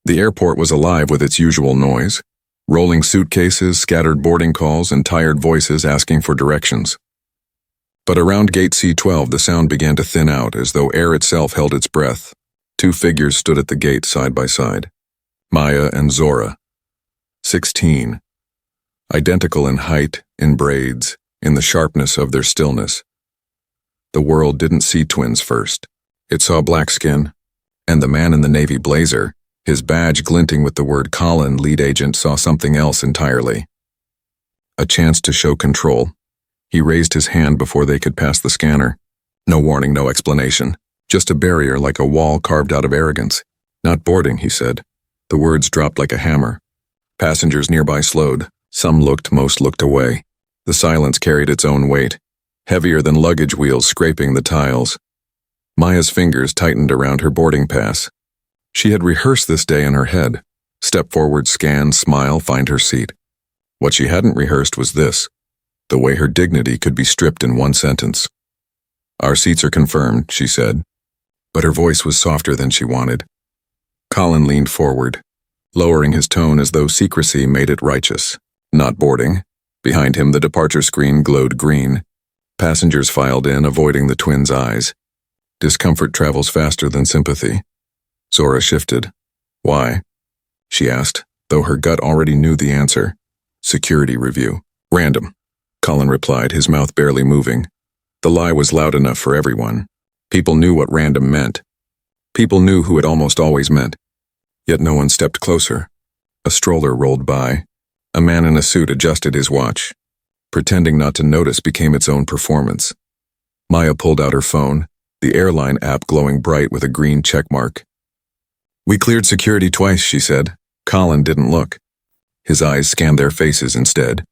The airport was alive with its usual noise. Rolling suitcases, scattered boarding calls, and tired voices asking for directions. But around gate C12 the sound began to thin out as though air itself held its breath. Two figures stood at the gate side by side. Maya and Zora. 16. Identical in height, in braids, in the sharpness of their stillness. The world didn't see twins first. It saw black skin, and the man in the navy blazer, his badge glinting with the word Colin, lead agent, saw something else entirely. A chance to show control. He raised his hand before they could pass the scanner. No warning, no explanation. Just a barrier like a wall carved out of arrogance. Not boarding, he said. The words dropped like a hammer. Passengers nearby slowed. Some looked, most looked away. The silence carried its own weight, heavier than luggage wheels scraping the tiles. Maya's fingers tightened around her boarding pass. She had rehearsed this day in her head. Step forward, scan, smile, find her seat. What she hadn't rehearsed was this, the way her dignity could be stripped in one sentence. "Our seats are confirmed," she said, but her voice was softer than she wanted. Colin leaned forward, lowering his tone as though secrecy made it righteous. "Not boarding." Behind him the departure screen glowed green. Passengers filed in, avoiding the twins' eyes. Discomfort travels faster than sympathy. Zora shifted. "Why?" she asked, though her gut already knew the answer. "Security review." "Random," Colin replied, his mouth barely moving. The lie was loud enough for everyone. People knew what random meant. People knew who it almost always meant. Yet no one stepped closer. A stroller rolled by. A man in a suit adjusted his watch. Pretending not to notice became its own performance. Maya pulled out her phone, the airline app glowing bright with a green check mark. "We cleared security twice," she said. Colin didn't look. His eyes scanned their faces instead,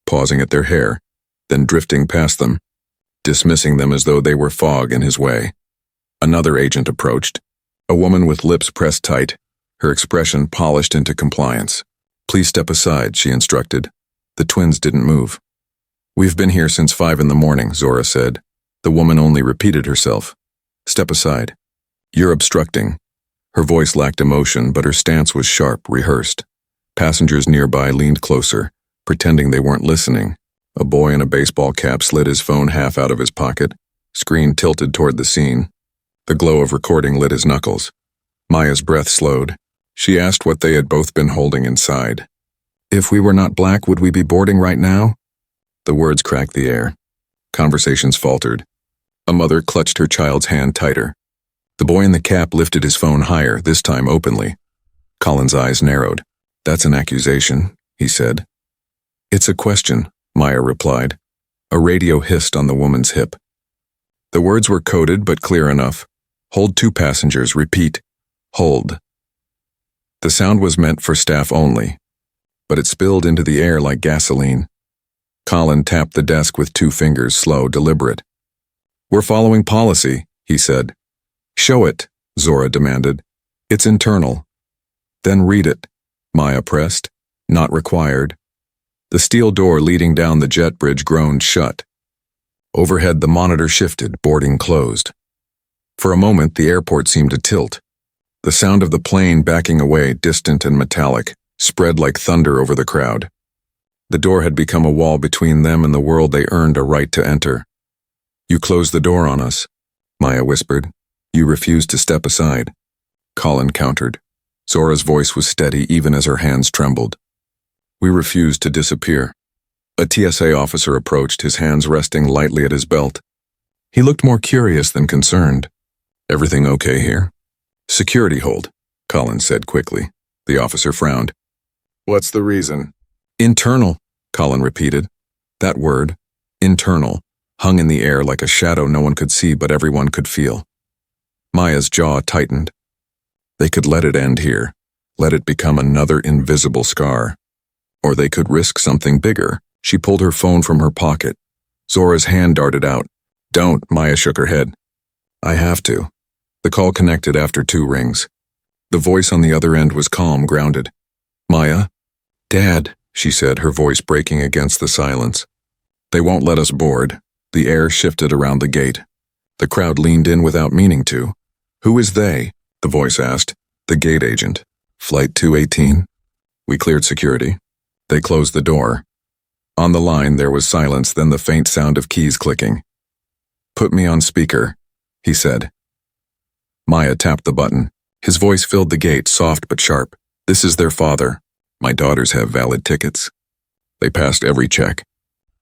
pausing at their hair, then drifting past them, dismissing them as though they were fog in his way. Another agent approached, a woman with lips pressed tight, her expression polished into compliance. "Please step aside," she instructed. The twins didn't move. "We've been here since 5 in the morning, Zora said. The woman only repeated herself. "Step aside. You're obstructing." Her voice lacked emotion, but her stance was sharp, rehearsed. Passengers nearby leaned closer, pretending they weren't listening. A boy in a baseball cap slid his phone half out of his pocket, screen tilted toward the scene. The glow of recording lit his knuckles. Maya's breath slowed. She asked what they had both been holding inside. "If we were not black, would we be boarding right now?" The words cracked the air. Conversations faltered. A mother clutched her child's hand tighter. The boy in the cap lifted his phone higher, this time openly. Colin's eyes narrowed. "That's an accusation," he said. "It's a question," Maya replied. A radio hissed on the woman's hip. The words were coded but clear enough. "Hold 2 passengers, repeat. Hold." The sound was meant for staff only, but it spilled into the air like gasoline. Colin tapped the desk with 2 fingers, slow, deliberate. "We're following policy," he said. "Show it," Zora demanded. "It's internal." "Then read it," Maya pressed. "Not required." The steel door leading down the jet bridge groaned shut. Overhead the monitor shifted, boarding closed. For a moment the airport seemed to tilt. The sound of the plane backing away, distant and metallic, spread like thunder over the crowd. The door had become a wall between them and the world they earned a right to enter. "You closed the door on us," Maya whispered. "You refused to step aside." Colin countered. Zora's voice was steady even as her hands trembled. "We refused to disappear." A TSA officer approached, his hands resting lightly at his belt. He looked more curious than concerned. "Everything okay here?" "Security hold," Colin said quickly. The officer frowned. "What's the reason?" "Internal," Colin repeated. That word, internal, hung in the air like a shadow no one could see but everyone could feel. Maya's jaw tightened. They could let it end here, let it become another invisible scar. Or they could risk something bigger. She pulled her phone from her pocket. Zora's hand darted out. "Don't," Maya shook her head. "I have to." The call connected after 2 rings. The voice on the other end was calm, grounded. "Maya?" "Dad," she said, her voice breaking against the silence. "They won't let us board." The air shifted around the gate. The crowd leaned in without meaning to. "Who is they?" the voice asked. "The gate agent." Flight 218. We cleared security. They closed the door. On the line there was silence, then the faint sound of keys clicking. "Put me on speaker," he said. Maya tapped the button. His voice filled the gate, soft but sharp. "This is their father. My daughters have valid tickets. They passed every check.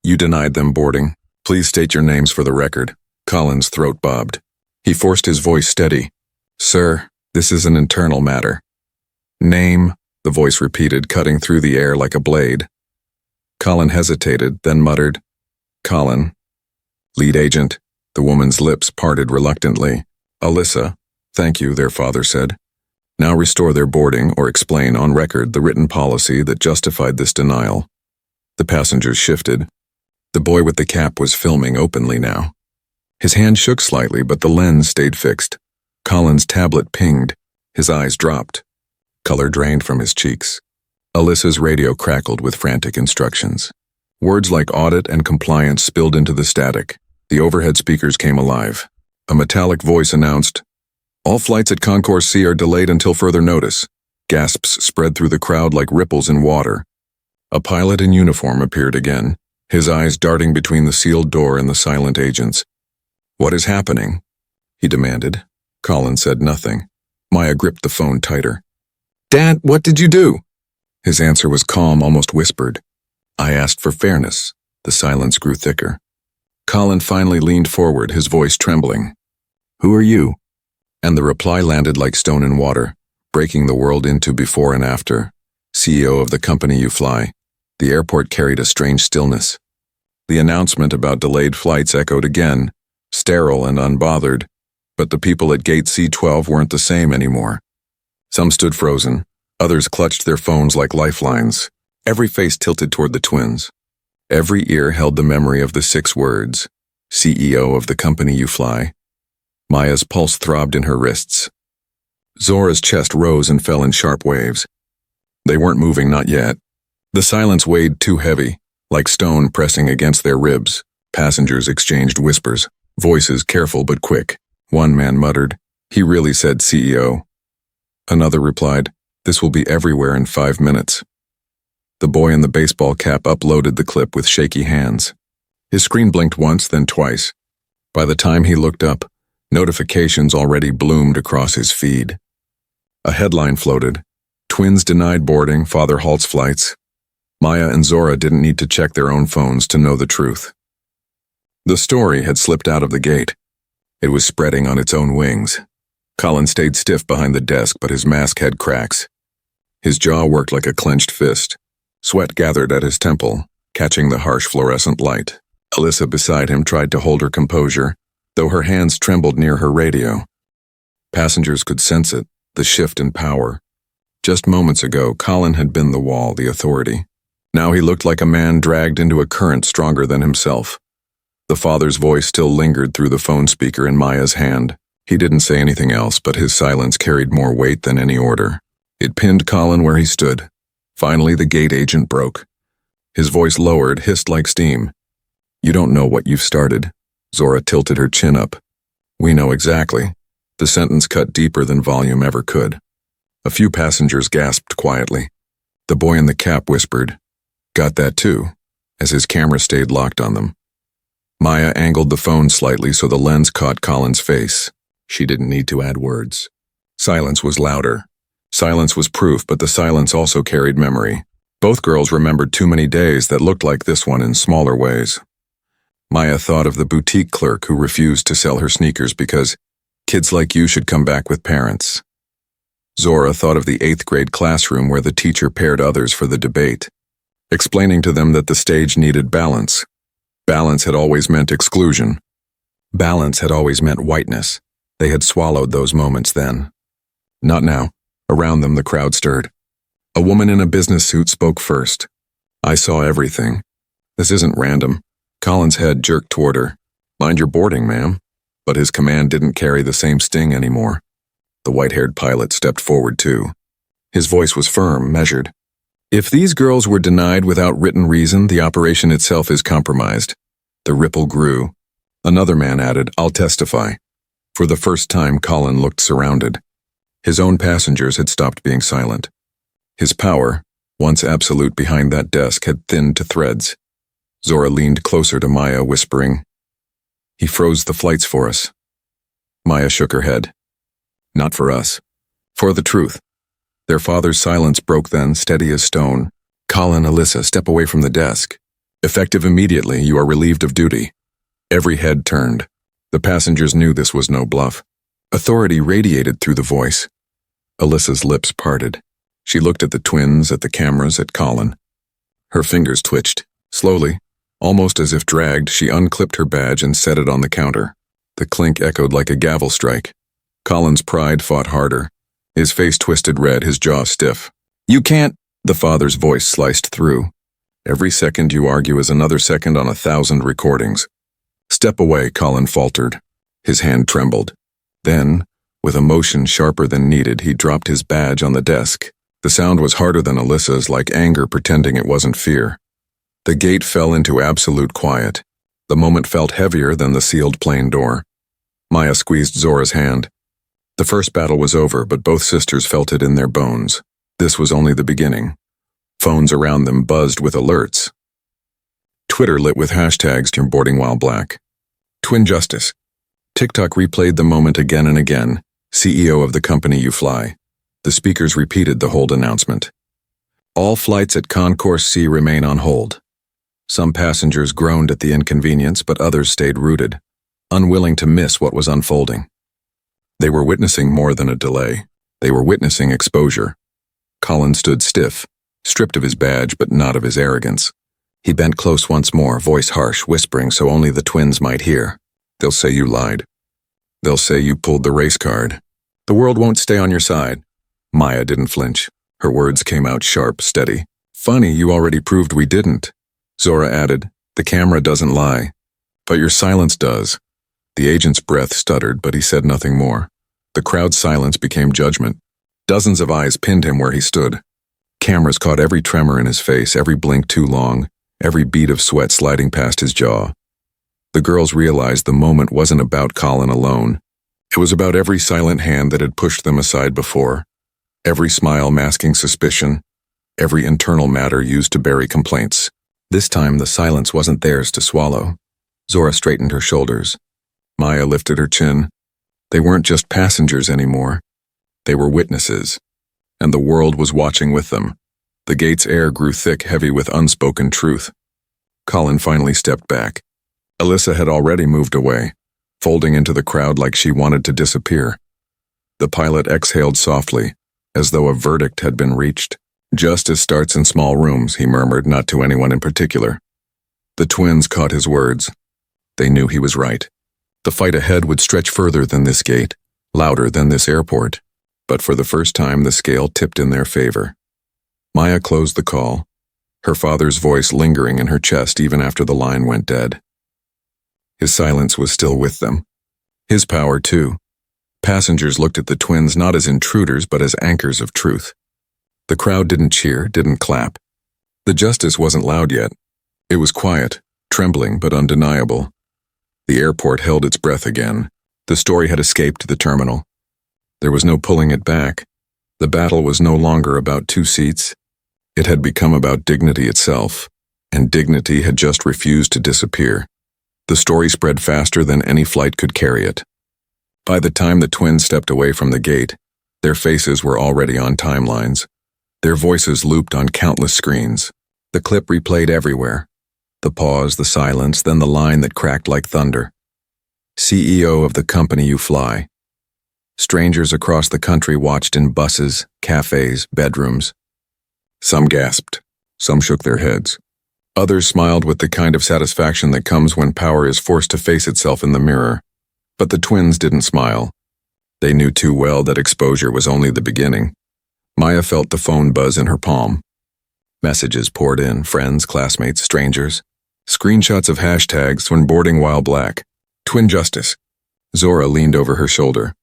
You denied them boarding. Please state your names for the record." Colin's throat bobbed. He forced his voice steady. "Sir, this is an internal matter." "Name," the voice repeated, cutting through the air like a blade. Colin hesitated, then muttered, "Colin." "Lead agent." The woman's lips parted reluctantly. "Alyssa." "Thank you," their father said. "Now restore their boarding or explain on record the written policy that justified this denial." The passengers shifted. The boy with the cap was filming openly now. His hand shook slightly, but the lens stayed fixed. Colin's tablet pinged. His eyes dropped. Color drained from his cheeks. Alyssa's radio crackled with frantic instructions. Words like audit and compliance spilled into the static. The overhead speakers came alive. A metallic voice announced, "All flights at Concourse C are delayed until further notice." Gasps spread through the crowd like ripples in water. A pilot in uniform appeared again, his eyes darting between the sealed door and the silent agents. "What is happening?" he demanded. Colin said nothing. Maya gripped the phone tighter. "Dad, what did you do?" His answer was calm, almost whispered. "I asked for fairness." The silence grew thicker. Colin finally leaned forward, his voice trembling. "Who are you?" And the reply landed like stone in water, breaking the world into before and after. "CEO of the company you fly." The airport carried a strange stillness. The announcement about delayed flights echoed again, sterile and unbothered, but the people at gate C12 weren't the same anymore. Some stood frozen, others clutched their phones like lifelines, every face tilted toward the twins. Every ear held the memory of the 6 words, "CEO of the company you fly." Maya's pulse throbbed in her wrists. Zora's chest rose and fell in sharp waves. They weren't moving, not yet. The silence weighed too heavy, like stone pressing against their ribs. Passengers exchanged whispers, voices careful but quick. One man muttered, "He really said CEO." Another replied, "This will be everywhere in 5 minutes." The boy in the baseball cap uploaded the clip with shaky hands. His screen blinked once, then twice. By the time he looked up, notifications already bloomed across his feed. A headline floated, "Twins denied boarding, father halts flights." Maya and Zora didn't need to check their own phones to know the truth. The story had slipped out of the gate. It was spreading on its own wings. Colin stayed stiff behind the desk, but his mask had cracks. His jaw worked like a clenched fist. Sweat gathered at his temple, catching the harsh fluorescent light. Alyssa beside him tried to hold her composure, though her hands trembled near her radio. Passengers could sense it, the shift in power. Just moments ago, Colin had been the wall, the authority. Now he looked like a man dragged into a current stronger than himself. The father's voice still lingered through the phone speaker in Maya's hand. He didn't say anything else, but his silence carried more weight than any order. It pinned Colin where he stood. Finally, the gate agent broke. His voice lowered, hissed like steam. "You don't know what you've started." Zora tilted her chin up. "We know exactly." The sentence cut deeper than volume ever could. A few passengers gasped quietly. The boy in the cap whispered, "Got that too," as his camera stayed locked on them. Maya angled the phone slightly so the lens caught Colin's face. She didn't need to add words. Silence was louder. Silence was proof, but the silence also carried memory. Both girls remembered too many days that looked like this one in smaller ways. Maya thought of the boutique clerk who refused to sell her sneakers because kids like you should come back with parents. Zora thought of the 8th grade classroom where the teacher paired others for the debate, explaining to them that the stage needed balance. Balance had always meant exclusion. Balance had always meant whiteness. They had swallowed those moments then. Not now. Around them, the crowd stirred. A woman in a business suit spoke first. "I saw everything. This isn't random." Colin's head jerked toward her. "Mind your boarding, ma'am." But his command didn't carry the same sting anymore. The white-haired pilot stepped forward too. His voice was firm, measured. "If these girls were denied without written reason, the operation itself is compromised." The ripple grew. Another man added, "I'll testify." For the first time, Colin looked surrounded. His own passengers had stopped being silent. His power, once absolute behind that desk, had thinned to threads. Zora leaned closer to Maya, whispering, "He froze the flights for us." Maya shook her head. "Not for us. For the truth." Their father's silence broke then, steady as stone. "Colin, Alyssa, step away from the desk. Effective immediately, you are relieved of duty." Every head turned. The passengers knew this was no bluff. Authority radiated through the voice. Alyssa's lips parted. She looked at the twins, at the cameras, at Colin. Her fingers twitched. Slowly, almost as if dragged, she unclipped her badge and set it on the counter. The clink echoed like a gavel strike. Colin's pride fought harder. His face twisted red, his jaw stiff. "You can't," the father's voice sliced through. "Every second you argue is another second on 1,000 recordings." "Step away," Colin faltered. His hand trembled. Then, with a motion sharper than needed, he dropped his badge on the desk. The sound was harder than Alyssa's, like anger pretending it wasn't fear. The gate fell into absolute quiet. The moment felt heavier than the sealed plane door. Maya squeezed Zora's hand. The first battle was over, but both sisters felt it in their bones. This was only the beginning. Phones around them buzzed with alerts. Twitter lit with hashtags boarding while black. Twin Justice. TikTok replayed the moment again and again. CEO of the company you fly. The speakers repeated the hold announcement. All flights at Concourse C remain on hold. Some passengers groaned at the inconvenience, but others stayed rooted, unwilling to miss what was unfolding. They were witnessing more than a delay. They were witnessing exposure. Colin stood stiff, stripped of his badge but not of his arrogance. He bent close once more, voice harsh, whispering so only the twins might hear. "They'll say you lied. They'll say you pulled the race card. The world won't stay on your side." Maya didn't flinch. Her words came out sharp, steady. "Funny, you already proved we didn't." Zora added, "The camera doesn't lie. But your silence does." The agent's breath stuttered, but he said nothing more. The crowd's silence became judgment. Dozens of eyes pinned him where he stood. Cameras caught every tremor in his face, every blink too long, every bead of sweat sliding past his jaw. The girls realized the moment wasn't about Colin alone. It was about every silent hand that had pushed them aside before, every smile masking suspicion, every internal matter used to bury complaints. This time the silence wasn't theirs to swallow. Zora straightened her shoulders. Maya lifted her chin. They weren't just passengers anymore. They were witnesses, and the world was watching with them. The gate's air grew thick, heavy with unspoken truth. Colin finally stepped back. Alyssa had already moved away, folding into the crowd like she wanted to disappear. The pilot exhaled softly, as though a verdict had been reached. "Justice starts in small rooms," he murmured, not to anyone in particular. The twins caught his words. They knew he was right. The fight ahead would stretch further than this gate, louder than this airport. But for the first time, the scale tipped in their favor. Maya closed the call, her father's voice lingering in her chest even after the line went dead. His silence was still with them. His power, too. Passengers looked at the twins not as intruders but as anchors of truth. The crowd didn't cheer, didn't clap. The justice wasn't loud yet. It was quiet, trembling but undeniable. The airport held its breath again. The story had escaped the terminal. There was no pulling it back. The battle was no longer about two seats. It had become about dignity itself, and dignity had just refused to disappear. The story spread faster than any flight could carry it. By the time the twins stepped away from the gate, their faces were already on timelines. Their voices looped on countless screens. The clip replayed everywhere. The pause, the silence, then the line that cracked like thunder. CEO of the company you fly. Strangers across the country watched in buses, cafes, bedrooms. Some gasped. Some shook their heads. Others smiled with the kind of satisfaction that comes when power is forced to face itself in the mirror. But the twins didn't smile. They knew too well that exposure was only the beginning. Maya felt the phone buzz in her palm. Messages poured in, friends, classmates, strangers. Screenshots of hashtags when boarding while black. Twin Justice. Zora leaned over her shoulder.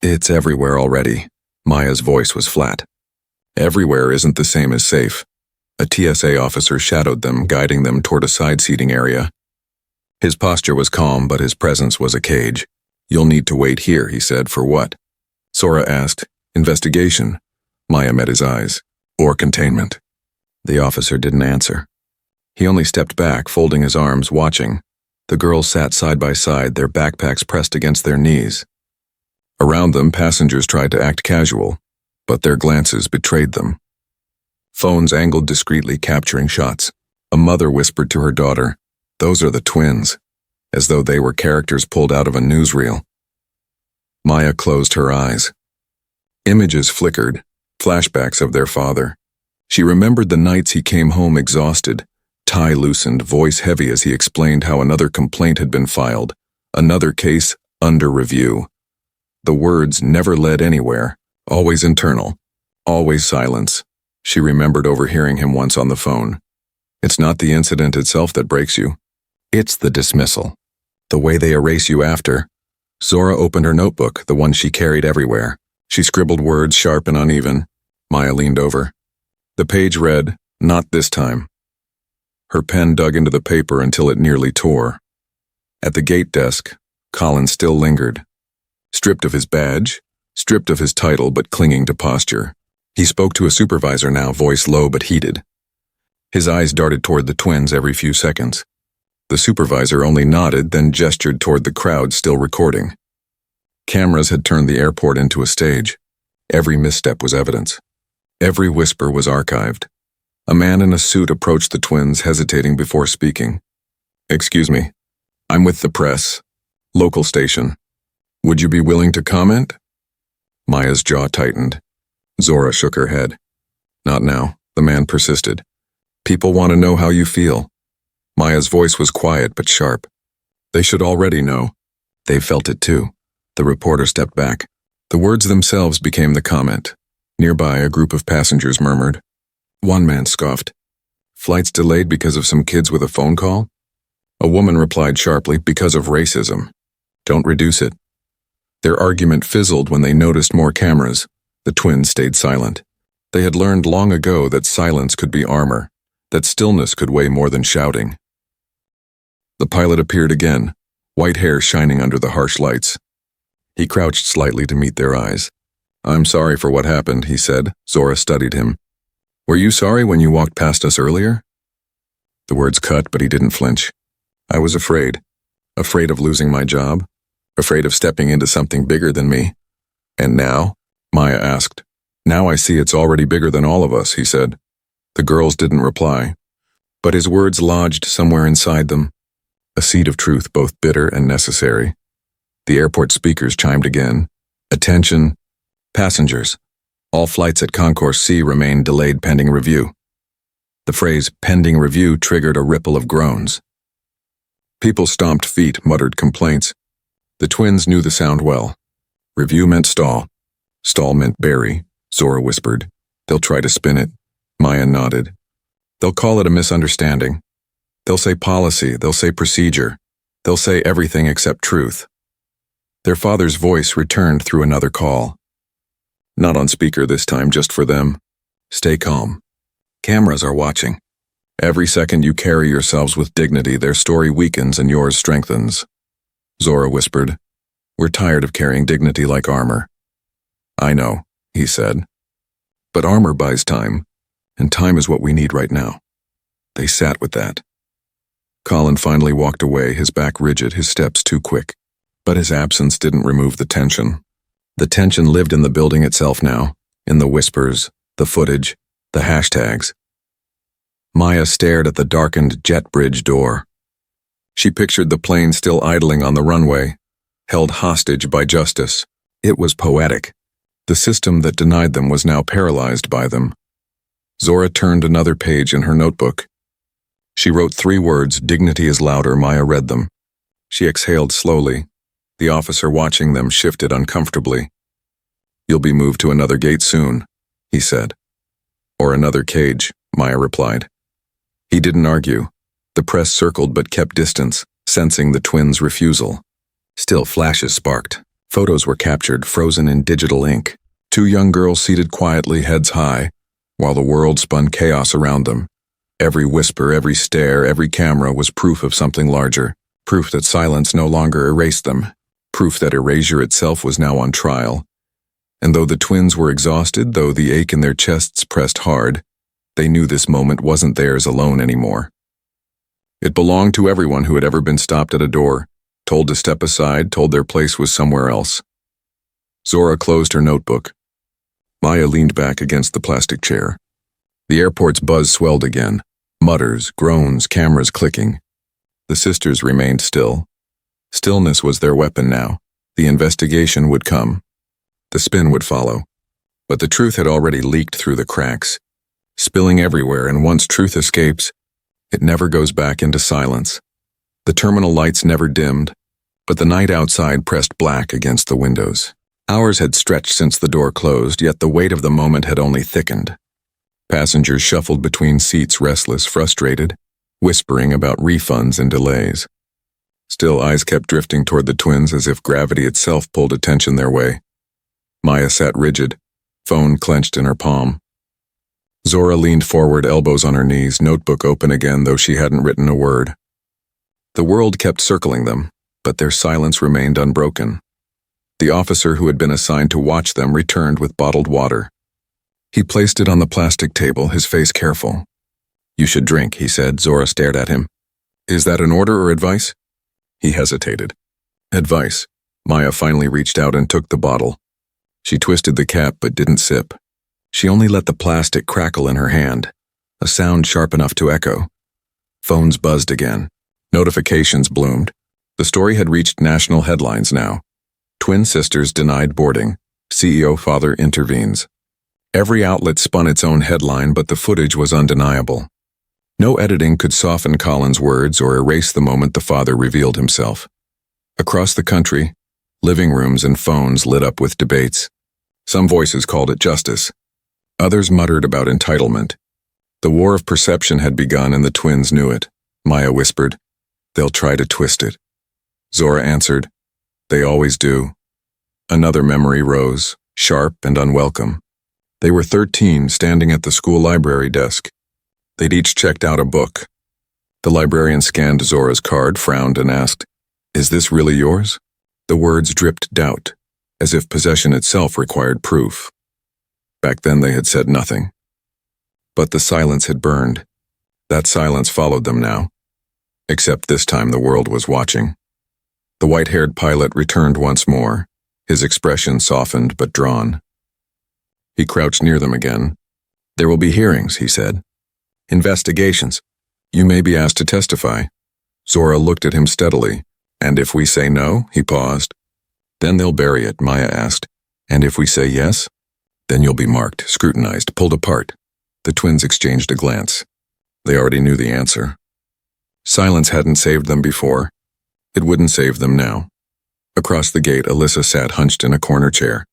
"It's everywhere already." Maya's voice was flat. Everywhere isn't the same as safe. A TSA officer shadowed them, guiding them toward a side-seating area. His posture was calm, but his presence was a cage. "You'll need to wait here," he said. "For what?" Zora asked, Investigation. Maya met his eyes. Or containment. The officer didn't answer. He only stepped back, folding his arms, watching. The girls sat side by side, their backpacks pressed against their knees. Around them, passengers tried to act casual, but their glances betrayed them. Phones angled discreetly, capturing shots. A mother whispered to her daughter, "Those are the twins," as though they were characters pulled out of a newsreel. Maya closed her eyes. Images flickered, flashbacks of their father. She remembered the nights he came home exhausted, tie loosened, voice heavy as he explained how another complaint had been filed, another case under review. The words never led anywhere, always internal, always silence. She remembered overhearing him once on the phone. It's not the incident itself that breaks you. It's the dismissal. The way they erase you after. Zora opened her notebook, the one she carried everywhere. She scribbled words sharp and uneven. Maya leaned over. The page read, "Not this time." Her pen dug into the paper until it nearly tore. At the gate desk, Colin still lingered. Stripped of his badge, stripped of his title but clinging to posture. He spoke to a supervisor now, voice low but heated. His eyes darted toward the twins every few seconds. The supervisor only nodded, then gestured toward the crowd still recording. Cameras had turned the airport into a stage. Every misstep was evidence. Every whisper was archived. A man in a suit approached the twins, hesitating before speaking. "Excuse me. I'm with the press. Local station. Would you be willing to comment?" Maya's jaw tightened. Zora shook her head. "Not now," the man persisted. "People want to know how you feel." Maya's voice was quiet but sharp. "They should already know." "They felt it too." The reporter stepped back. The words themselves became the comment. Nearby, a group of passengers murmured. One man scoffed. "Flights delayed because of some kids with a phone call?" A woman replied sharply, "Because of racism. Don't reduce it." Their argument fizzled when they noticed more cameras. The twins stayed silent. They had learned long ago that silence could be armor, that stillness could weigh more than shouting. The pilot appeared again, white hair shining under the harsh lights. He crouched slightly to meet their eyes. "I'm sorry for what happened," he said. Zora studied him. "Were you sorry when you walked past us earlier?" The words cut, but he didn't flinch. "I was afraid. Afraid of losing my job. Afraid of stepping into something bigger than me." "And now?" Maya asked. "Now I see it's already bigger than all of us," he said. The girls didn't reply, but his words lodged somewhere inside them. A seed of truth, both bitter and necessary. The airport speakers chimed again. "Attention, passengers. All flights at Concourse C remain delayed pending review." The phrase "pending review" triggered a ripple of groans. People stomped feet, muttered complaints. The twins knew the sound well. Review meant stall. Stall meant bury, Zora whispered. "They'll try to spin it." Maya nodded. "They'll call it a misunderstanding. They'll say policy, they'll say procedure. They'll say everything except truth." Their father's voice returned through another call. Not on speaker this time, just for them. "Stay calm. Cameras are watching. Every second you carry yourselves with dignity, their story weakens and yours strengthens." Zora whispered. "We're tired of carrying dignity like armor." "I know," he said. "But armor buys time, and time is what we need right now." They sat with that. Colin finally walked away, his back rigid, his steps too quick. But his absence didn't remove the tension. The tension lived in the building itself now, in the whispers, the footage, the hashtags. Maya stared at the darkened jet bridge door. She pictured the plane still idling on the runway, held hostage by justice. It was poetic. The system that denied them was now paralyzed by them. Zora turned another page in her notebook. She wrote 3 words, "Dignity is louder." Maya read them. She exhaled slowly. The officer watching them shifted uncomfortably. "You'll be moved to another gate soon," he said. "Or another cage," Maya replied. He didn't argue. The press circled but kept distance, sensing the twins' refusal. Still, flashes sparked. Photos were captured, frozen in digital ink. 2 young girls seated quietly, heads high, while the world spun chaos around them. Every whisper, every stare, every camera was proof of something larger, proof that silence no longer erased them, proof that erasure itself was now on trial. And though the twins were exhausted, though the ache in their chests pressed hard, they knew this moment wasn't theirs alone anymore. It belonged to everyone who had ever been stopped at a door, told to step aside, told their place was somewhere else. Zora closed her notebook. Maya leaned back against the plastic chair. The airport's buzz swelled again. Mutters, groans, cameras clicking. The sisters remained still. Stillness was their weapon now. The investigation would come. The spin would follow. But the truth had already leaked through the cracks, spilling everywhere, and once truth escapes, it never goes back into silence. The terminal lights never dimmed, but the night outside pressed black against the windows. Hours had stretched since the door closed, yet the weight of the moment had only thickened. Passengers shuffled between seats, restless, frustrated, whispering about refunds and delays. Still, eyes kept drifting toward the twins as if gravity itself pulled attention their way. Maya sat rigid, phone clenched in her palm. Zora leaned forward, elbows on her knees, notebook open again, though she hadn't written a word. The world kept circling them, but their silence remained unbroken. The officer who had been assigned to watch them returned with bottled water. He placed it on the plastic table, his face careful. "You should drink," he said. Zora stared at him. "Is that an order or advice?" He hesitated. "Advice." Maya finally reached out and took the bottle. She twisted the cap but didn't sip. She only let the plastic crackle in her hand, a sound sharp enough to echo. Phones buzzed again. Notifications bloomed. The story had reached national headlines now. Twin sisters denied boarding. CEO father intervenes. Every outlet spun its own headline, but the footage was undeniable. No editing could soften Colin's words or erase the moment the father revealed himself. Across the country, living rooms and phones lit up with debates. Some voices called it justice. Others muttered about entitlement. The war of perception had begun and the twins knew it. Maya whispered, "They'll try to twist it." Zora answered, "They always do." Another memory rose, sharp and unwelcome. They were 13, standing at the school library desk. They'd each checked out a book. The librarian scanned Zora's card, frowned, and asked, "Is this really yours?" The words dripped doubt, as if possession itself required proof. Back then they had said nothing. But the silence had burned. That silence followed them now. Except this time the world was watching. The white-haired pilot returned once more, his expression softened but drawn. He crouched near them again. "There will be hearings," he said. "Investigations. You may be asked to testify." Zora looked at him steadily. "And if we say no?" He paused. "Then they'll bury it," Maya asked. "And if we say yes?" "Then you'll be marked, scrutinized, pulled apart." The twins exchanged a glance. They already knew the answer. Silence hadn't saved them before. It wouldn't save them now. Across the gate, Alyssa sat hunched in a corner chair.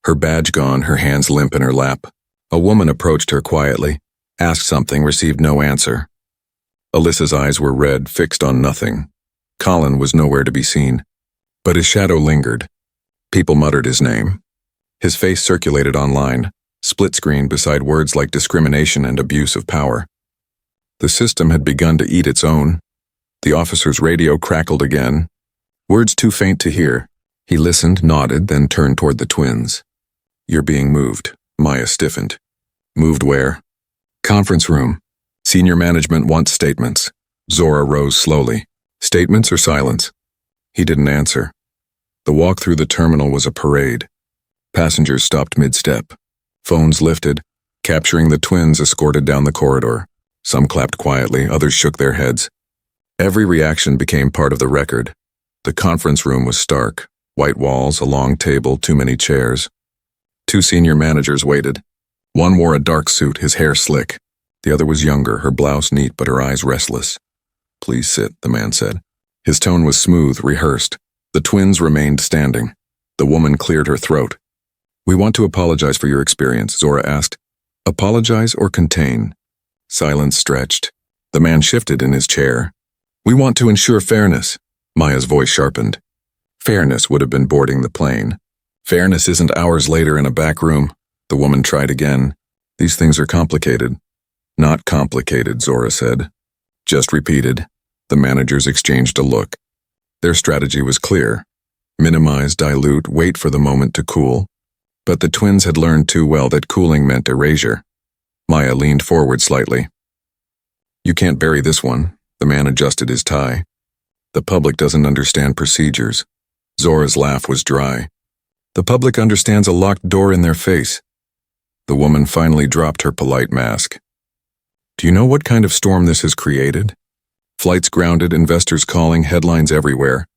Her badge gone, her hands limp in her lap. A woman approached her quietly, asked something, received no answer. Alyssa's eyes were red, fixed on nothing. Colin was nowhere to be seen. But his shadow lingered. People muttered his name. His face circulated online, split screen beside words like discrimination and abuse of power. The system had begun to eat its own. The officer's radio crackled again. Words too faint to hear. He listened, nodded, then turned toward the twins. "You're being moved." Maya stiffened. "Moved where?" "Conference room. Senior management wants statements." Zora rose slowly. "Statements or silence?" He didn't answer. The walk through the terminal was a parade. Passengers stopped mid-step. Phones lifted, capturing the twins escorted down the corridor. Some clapped quietly, others shook their heads. Every reaction became part of the record. The conference room was stark. White walls, a long table, too many chairs. 2 senior managers waited. One wore a dark suit, his hair slick. The other was younger, her blouse neat but her eyes restless. "Please sit," the man said. His tone was smooth, rehearsed. The twins remained standing. The woman cleared her throat. "We want to apologize for your experience," Zora asked. "Apologize or contain?" Silence stretched. The man shifted in his chair. "We want to ensure fairness." Maya's voice sharpened. Fairness would have been boarding the plane. Fairness isn't hours later in a back room. The woman tried again. "These things are complicated." "Not complicated," Zora said. Just repeated. The managers exchanged a look. Their strategy was clear. Minimize, dilute, wait for the moment to cool. But the twins had learned too well that cooling meant erasure. Maya leaned forward slightly. You can't bury this one. The man adjusted his tie. The public doesn't understand procedures. Zora's laugh was dry. The public understands a locked door in their face. The woman finally dropped her polite mask. Do you know what kind of storm this has created? Flights grounded, investors calling, headlines everywhere.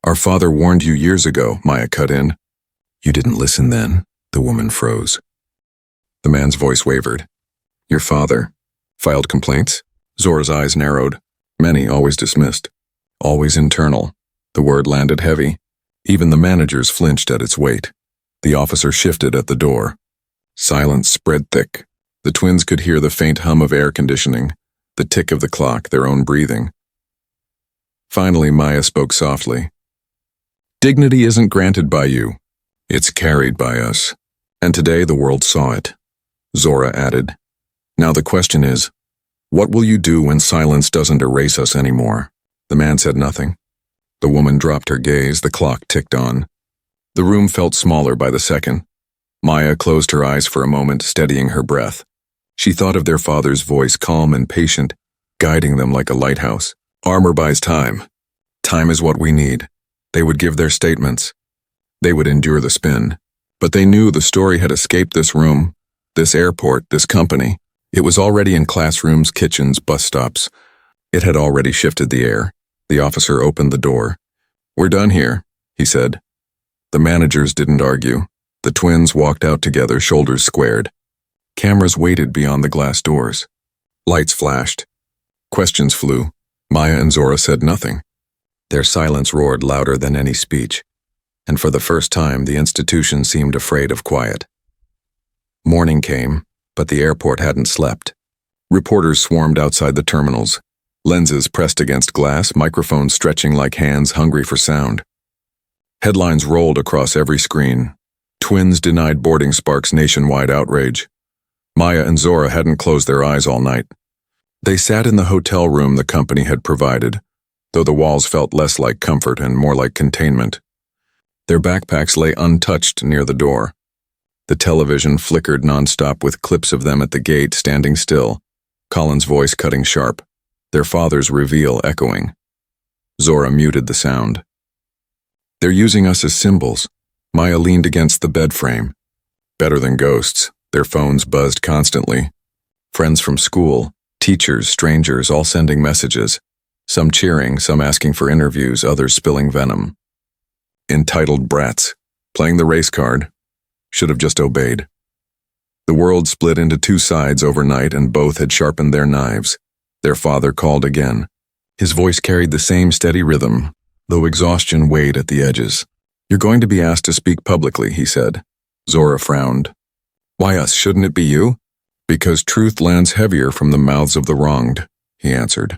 Our father warned you years ago, Maya cut in. You didn't listen then, the woman froze. The man's voice wavered. Your father filed complaints? Zora's eyes narrowed. Many, always dismissed. Always internal. The word landed heavy. Even the managers flinched at its weight. The officer shifted at the door. Silence spread thick. The twins could hear the faint hum of air conditioning, the tick of the clock, their own breathing. Finally, Maya spoke softly. Dignity isn't granted by you. It's carried by us. And today the world saw it. Zora added. Now the question is, what will you do when silence doesn't erase us anymore? The man said nothing. The woman dropped her gaze, the clock ticked on. The room felt smaller by the second. Maya closed her eyes for a moment, steadying her breath. She thought of their father's voice, calm and patient, guiding them like a lighthouse. Armor buys time. Time is what we need. They would give their statements. They would endure the spin. But they knew the story had escaped this room, this airport, this company. It was already in classrooms, kitchens, bus stops. It had already shifted the air. The officer opened the door. We're done here, he said. The managers didn't argue. The twins walked out together, shoulders squared. Cameras waited beyond the glass doors. Lights flashed. Questions flew. Maya and Zora said nothing. Their silence roared louder than any speech. And for the first time, the institution seemed afraid of quiet. Morning came, but the airport hadn't slept. Reporters swarmed outside the terminals. Lenses pressed against glass, microphones stretching like hands hungry for sound. Headlines rolled across every screen. Twins denied boarding sparks nationwide outrage. Maya and Zora hadn't closed their eyes all night. They sat in the hotel room the company had provided, though the walls felt less like comfort and more like containment. Their backpacks lay untouched near the door. The television flickered nonstop with clips of them at the gate standing still, Colin's voice cutting sharp, their father's reveal echoing. Zora muted the sound. They're using us as symbols. Maya leaned against the bed frame. Better than ghosts. Their phones buzzed constantly. Friends from school, teachers, strangers, all sending messages. Some cheering, some asking for interviews, others spilling venom. Entitled brats, playing the race card. Should have just obeyed. The world split into two sides overnight, and both had sharpened their knives. Their father called again. His voice carried the same steady rhythm, though exhaustion weighed at the edges. You're going to be asked to speak publicly, he said. Zora frowned. Why us? Shouldn't it be you? Because truth lands heavier from the mouths of the wronged, he answered.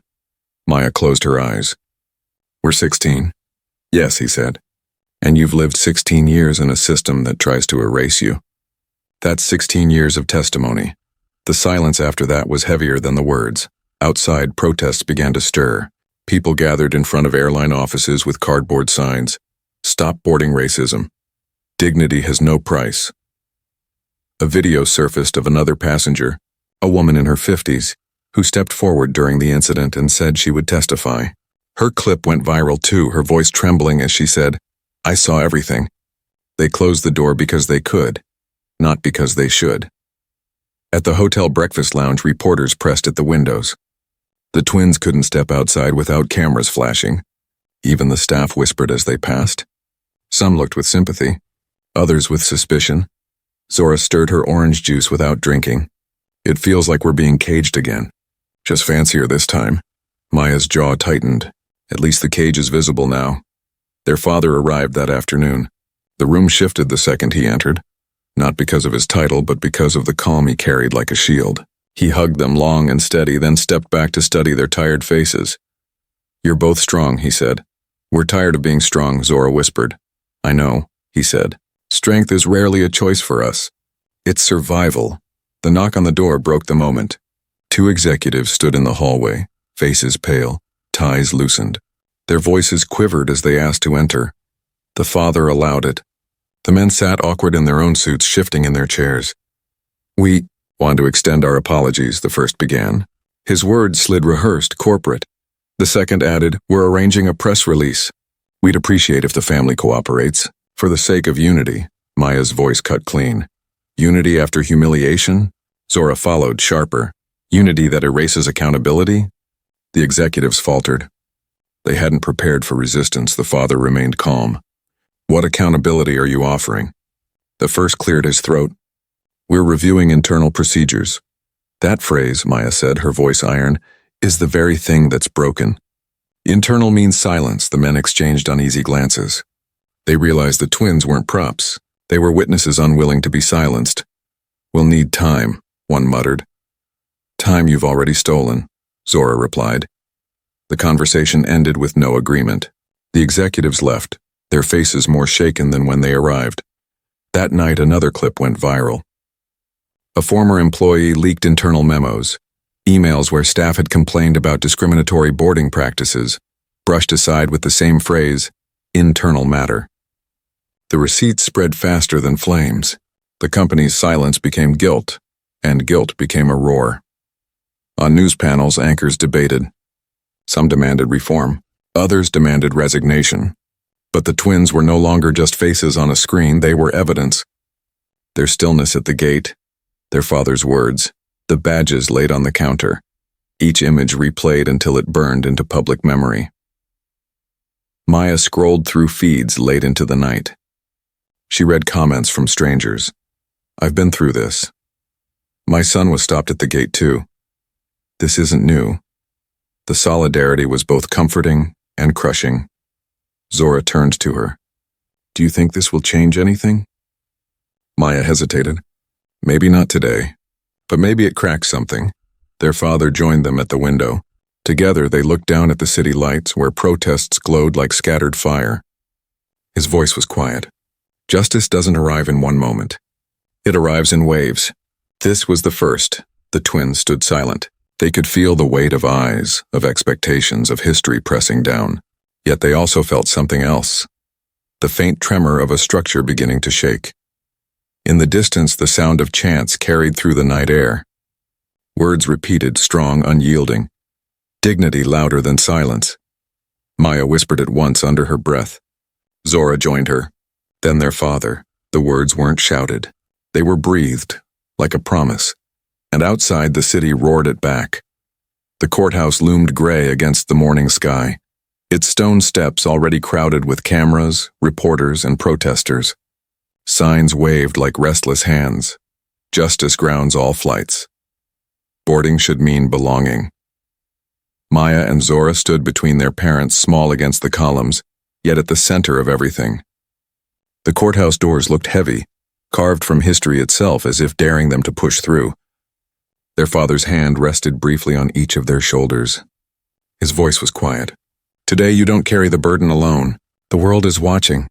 Maya closed her eyes. We're 16. Yes, he said. And you've lived 16 years in a system that tries to erase you. That's 16 years of testimony. The silence after that was heavier than the words. Outside, protests began to stir. People gathered in front of airline offices with cardboard signs. Stop boarding racism. Dignity has no price. A video surfaced of another passenger, a woman in her 50s, who stepped forward during the incident and said she would testify. Her clip went viral too, her voice trembling as she said, I saw everything. They closed the door because they could, not because they should. At the hotel breakfast lounge, reporters pressed at the windows. The twins couldn't step outside without cameras flashing. Even the staff whispered as they passed. Some looked with sympathy, others with suspicion. Zora stirred her orange juice without drinking. It feels like we're being caged again. Just fancier this time. Maya's jaw tightened. At least the cage is visible now. Their father arrived that afternoon. The room shifted the second he entered, not because of his title, but because of the calm he carried like a shield. He hugged them long and steady, then stepped back to study their tired faces. You're both strong, he said. We're tired of being strong, Zora whispered. I know, he said. Strength is rarely a choice for us. It's survival. The knock on the door broke the moment. Two executives stood in the hallway, faces pale, ties loosened. Their voices quivered as they asked to enter. The father allowed it. The men sat awkward in their own suits, shifting in their chairs. "We want to extend our apologies," the first began. His words slid rehearsed, corporate. The second added, "We're arranging a press release. We'd appreciate if the family cooperates. For the sake of unity." Maya's voice cut clean. "Unity after humiliation?" Zora followed, sharper. "Unity that erases accountability?" The executives faltered. They hadn't prepared for resistance. The father remained calm. "What accountability are you offering?" The first cleared his throat. "We're reviewing internal procedures." "That phrase," Maya said, her voice iron, "is the very thing that's broken." Internal means silence. The men exchanged uneasy glances. They realized the twins weren't props. They were witnesses unwilling to be silenced. "We'll need time," one muttered. "Time you've already stolen," Zora replied. The conversation ended with no agreement. The executives left, their faces more shaken than when they arrived. That night, another clip went viral. A former employee leaked internal memos, emails where staff had complained about discriminatory boarding practices, brushed aside with the same phrase, "internal matter." The receipts spread faster than flames. The company's silence became guilt, and guilt became a roar. On news panels, anchors debated. Some demanded reform, others demanded resignation. But the twins were no longer just faces on a screen, they were evidence. Their stillness at the gate, their father's words, the badges laid on the counter, each image replayed until it burned into public memory. Maya scrolled through feeds late into the night. She read comments from strangers. "I've been through this. My son was stopped at the gate too. This isn't new." The solidarity was both comforting and crushing. Zora turned to her. "Do you think this will change anything?" Maya hesitated. "Maybe not today, but maybe it cracks something." Their father joined them at the window. Together they looked down at the city lights where protests glowed like scattered fire. His voice was quiet. "Justice doesn't arrive in one moment. It arrives in waves." This was the first. The twins stood silent. They could feel the weight of eyes, of expectations, of history pressing down. Yet they also felt something else. The faint tremor of a structure beginning to shake. In the distance, the sound of chants carried through the night air. Words repeated, strong, unyielding. Dignity louder than silence. Maya whispered it once under her breath. Zora joined her. Then their father. The words weren't shouted. They were breathed, like a promise. And outside, the city roared it back. The courthouse loomed gray against the morning sky, its stone steps already crowded with cameras, reporters, and protesters. Signs waved like restless hands. Justice grounds all flights. Boarding should mean belonging. Maya and Zora stood between their parents, small against the columns, yet at the center of everything. The courthouse doors looked heavy, carved from history itself as if daring them to push through. Their father's hand rested briefly on each of their shoulders. His voice was quiet. "Today you don't carry the burden alone. The world is watching."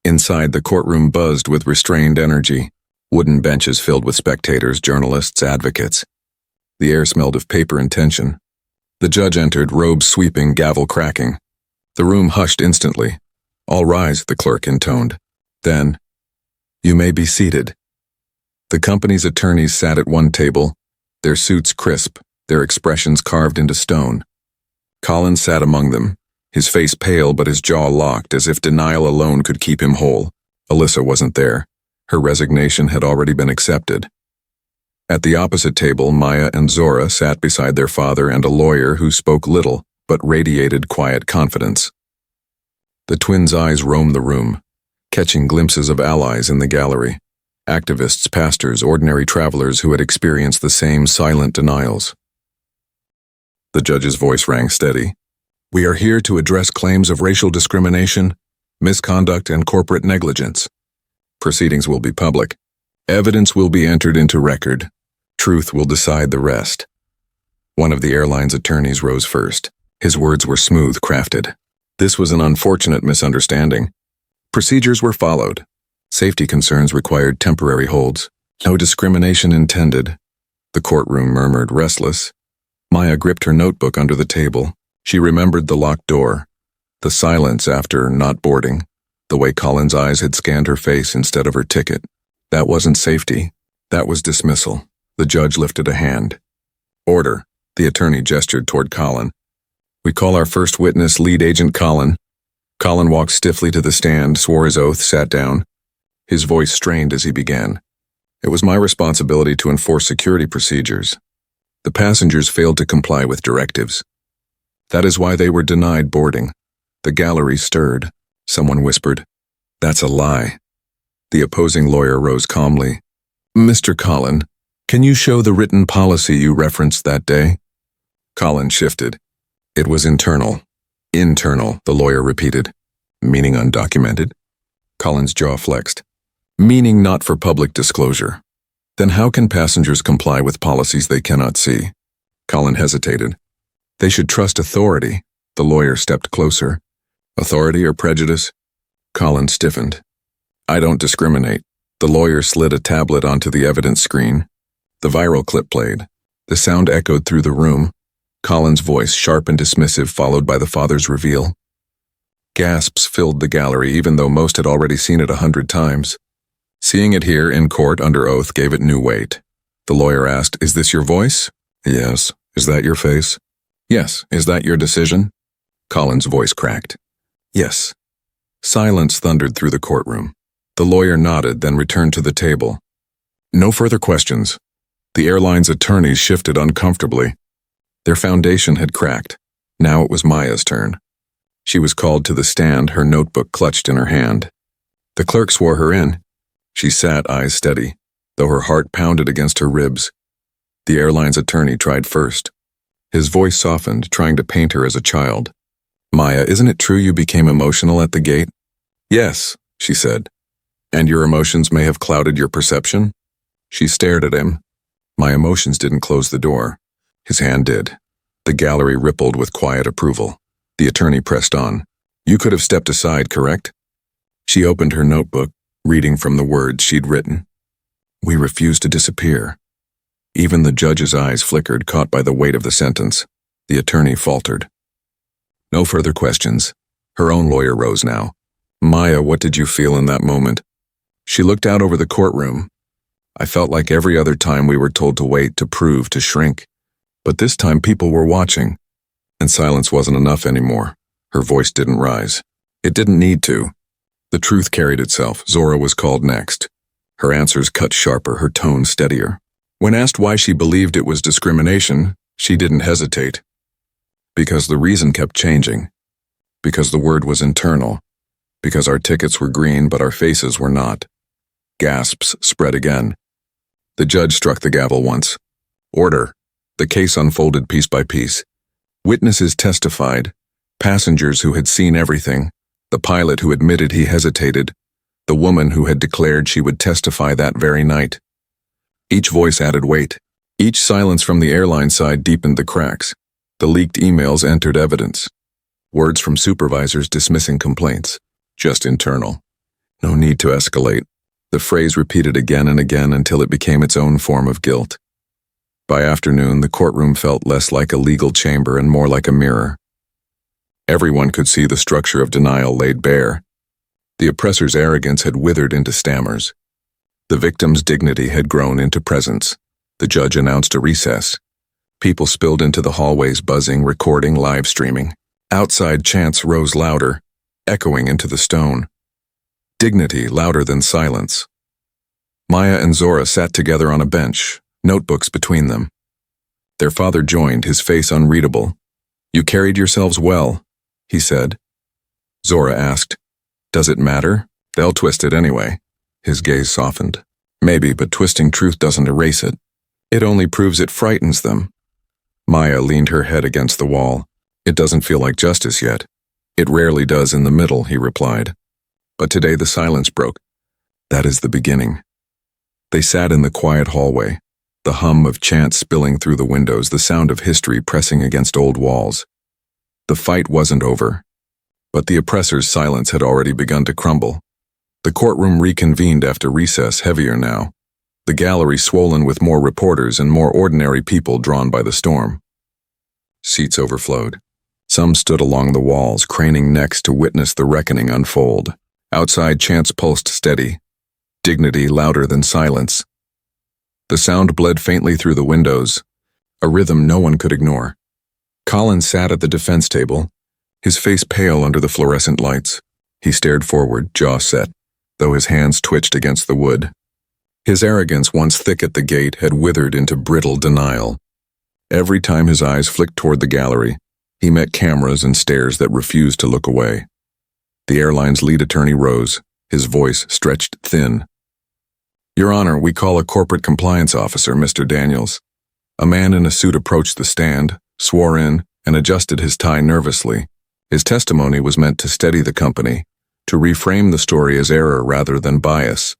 Inside, the courtroom buzzed with restrained energy. Wooden benches filled with spectators, journalists, advocates. The air smelled of paper and tension. The judge entered, robes sweeping, gavel cracking. The room hushed instantly. "All rise," the clerk intoned. Then, "You may be seated." The company's attorneys sat at one table, their suits crisp, their expressions carved into stone. Colin sat among them, his face pale but his jaw locked as if denial alone could keep him whole. Alyssa wasn't there. Her resignation had already been accepted. At the opposite table, Maya and Zora sat beside their father and a lawyer who spoke little but radiated quiet confidence. The twins' eyes roamed the room, catching glimpses of allies in the gallery. Activists, pastors, ordinary travelers who had experienced the same silent denials. The judge's voice rang steady. "We are here to address claims of racial discrimination, misconduct, and corporate negligence. Proceedings will be public. Evidence will be entered into record. Truth will decide the rest." One of the airline's attorneys rose first. His words were smooth, crafted. This was an unfortunate misunderstanding. Procedures were followed. Safety concerns required temporary holds. No discrimination intended. The courtroom murmured, restless. Maya gripped her notebook under the table. She remembered the locked door, the silence after not boarding, the way Colin's eyes had scanned her face instead of her ticket. That wasn't safety. That was dismissal. The judge lifted a hand. Order. The attorney gestured toward Colin. We call our first witness Lead Agent Colin. Colin walked stiffly to the stand, swore his oath, sat down. His voice strained as he began. It was my responsibility to enforce security procedures. The passengers failed to comply with directives. That is why they were denied boarding. The gallery stirred. Someone whispered, "That's a lie." The opposing lawyer rose calmly. "Mr. Colin, can you show the written policy you referenced that day?" Colin shifted. "It was internal." "Internal," the lawyer repeated. "Meaning undocumented?" Colin's jaw flexed. "Meaning not for public disclosure." "Then how can passengers comply with policies they cannot see?" Colin hesitated. "They should trust authority." The lawyer stepped closer. "Authority or prejudice?" Colin stiffened. "I don't discriminate." The lawyer slid a tablet onto the evidence screen. The viral clip played. The sound echoed through the room. Colin's voice, sharp and dismissive, followed by the father's reveal. Gasps filled the gallery, even though most had already seen it 100 times. Seeing it here in court under oath gave it new weight. The lawyer asked, "Is this your voice?" "Yes." "Is that your face?" "Yes." "Is that your decision?" Colin's voice cracked. "Yes." Silence thundered through the courtroom. The lawyer nodded, then returned to the table. No further questions. The airline's attorneys shifted uncomfortably. Their foundation had cracked. Now it was Maya's turn. She was called to the stand, her notebook clutched in her hand. The clerk swore her in. She sat, eyes steady, though her heart pounded against her ribs. The airline's attorney tried first. His voice softened, trying to paint her as a child. "Maya, isn't it true you became emotional at the gate?" "Yes," she said. "And your emotions may have clouded your perception?" She stared at him. "My emotions didn't close the door." His hand did. The gallery rippled with quiet approval. The attorney pressed on. "You could have stepped aside, correct?" She opened her notebook, reading from the words she'd written. "We refuse to disappear." Even the judge's eyes flickered, caught by the weight of the sentence. The attorney faltered. No further questions. Her own lawyer rose now. "Maya, what did you feel in that moment?" She looked out over the courtroom. "I felt like every other time we were told to wait, to prove, to shrink. But this time people were watching. And silence wasn't enough anymore." Her voice didn't rise. It didn't need to. The truth carried itself. Zora was called next. Her answers cut sharper, her tone steadier. When asked why she believed it was discrimination, she didn't hesitate. Because the reason kept changing. Because the word was internal. Because our tickets were green, but our faces were not. Gasps spread again. The judge struck the gavel once. Order. The case unfolded piece by piece. Witnesses testified. Passengers who had seen everything. The pilot who admitted he hesitated. The woman who had declared she would testify that very night. Each voice added weight. Each silence from the airline side deepened the cracks. The leaked emails entered evidence. Words from supervisors dismissing complaints. Just internal. No need to escalate. The phrase repeated again and again until it became its own form of guilt. By afternoon, the courtroom felt less like a legal chamber and more like a mirror. Everyone could see the structure of denial laid bare. The oppressor's arrogance had withered into stammers. The victim's dignity had grown into presence. The judge announced a recess. People spilled into the hallways, buzzing, recording, live streaming. Outside chants rose louder, echoing into the stone. Dignity louder than silence. Maya and Zora sat together on a bench, notebooks between them. Their father joined, his face unreadable. "You carried yourselves well," he said. Zora asked, "Does it matter? They'll twist it anyway." His gaze softened. "Maybe, but twisting truth doesn't erase it. It only proves it frightens them." Maya leaned her head against the wall. "It doesn't feel like justice yet." "It rarely does in the middle," he replied. But today the silence broke. "That is the beginning." They sat in the quiet hallway, the hum of chants spilling through the windows, the sound of history pressing against old walls. The fight wasn't over, but the oppressor's silence had already begun to crumble. The courtroom reconvened after recess, heavier now. The gallery swollen with more reporters and more ordinary people drawn by the storm. Seats overflowed. Some stood along the walls, craning necks to witness the reckoning unfold. Outside, chants pulsed steady, dignity louder than silence. The sound bled faintly through the windows, a rhythm no one could ignore. Colin sat at the defense table, his face pale under the fluorescent lights. He stared forward, jaw set, though his hands twitched against the wood. His arrogance, once thick at the gate, had withered into brittle denial. Every time his eyes flicked toward the gallery, he met cameras and stares that refused to look away. The airline's lead attorney rose, his voice stretched thin. "Your Honor, we call a corporate compliance officer, Mr. Daniels." A man in a suit approached the stand, swore in, and adjusted his tie nervously. His testimony was meant to steady the company, to reframe the story as error rather than bias.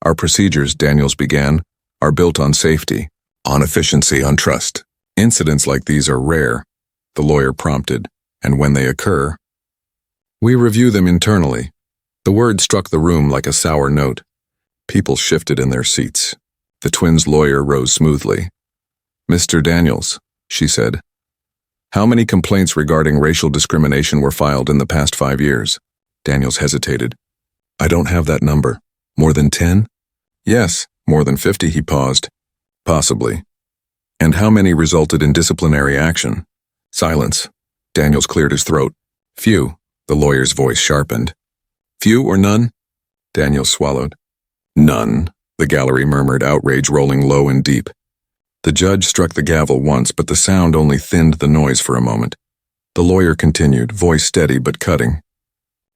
"Our procedures," Daniels began, "are built on safety, on efficiency, on trust. Incidents like these are rare," the lawyer prompted, "and when they occur, we review them internally." The word struck the room like a sour note. People shifted in their seats. The twins' lawyer rose smoothly. "Mr. Daniels," she said, "how many complaints regarding racial discrimination were filed in the past 5 years? Daniels hesitated. "I don't have that number. More than 10? "Yes, more than 50, he paused. "Possibly. "And how many resulted in disciplinary action?" Silence. Daniels cleared his throat. "Few," the lawyer's voice sharpened. "Few or none?" Daniels swallowed. "None," the gallery murmured, outrage rolling low and deep. The judge struck the gavel once, but the sound only thinned the noise for a moment. The lawyer continued, voice steady but cutting.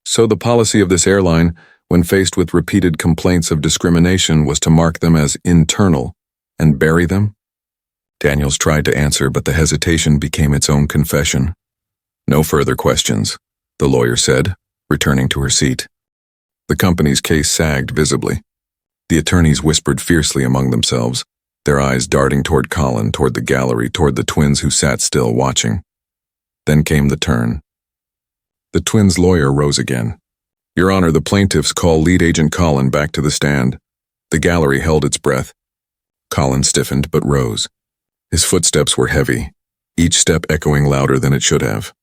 "So the policy of this airline, when faced with repeated complaints of discrimination, was to mark them as internal and bury them?" Daniels tried to answer, but the hesitation became its own confession. "No further questions," the lawyer said, returning to her seat. The company's case sagged visibly. The attorneys whispered fiercely among themselves, their eyes darting toward Colin, toward the gallery, toward the twins who sat still watching. Then came the turn. The twins' lawyer rose again. "Your Honor, the plaintiffs call lead agent Colin back to the stand." The gallery held its breath. Colin stiffened but rose. His footsteps were heavy, each step echoing louder than it should have.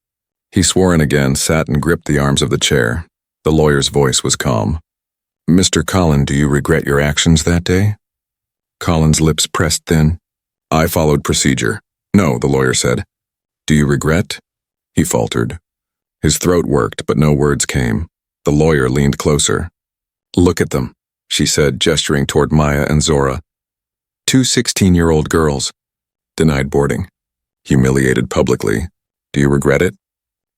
He swore in again, sat and gripped the arms of the chair. The lawyer's voice was calm. "Mr. Colin, do you regret your actions that day?" Colin's lips pressed thin. "I followed procedure." "No," the lawyer said. "Do you regret?" He faltered. His throat worked, but no words came. The lawyer leaned closer. "Look at them," she said, gesturing toward Maya and Zora. 2 16-year-old girls. Denied boarding. Humiliated publicly. Do you regret it?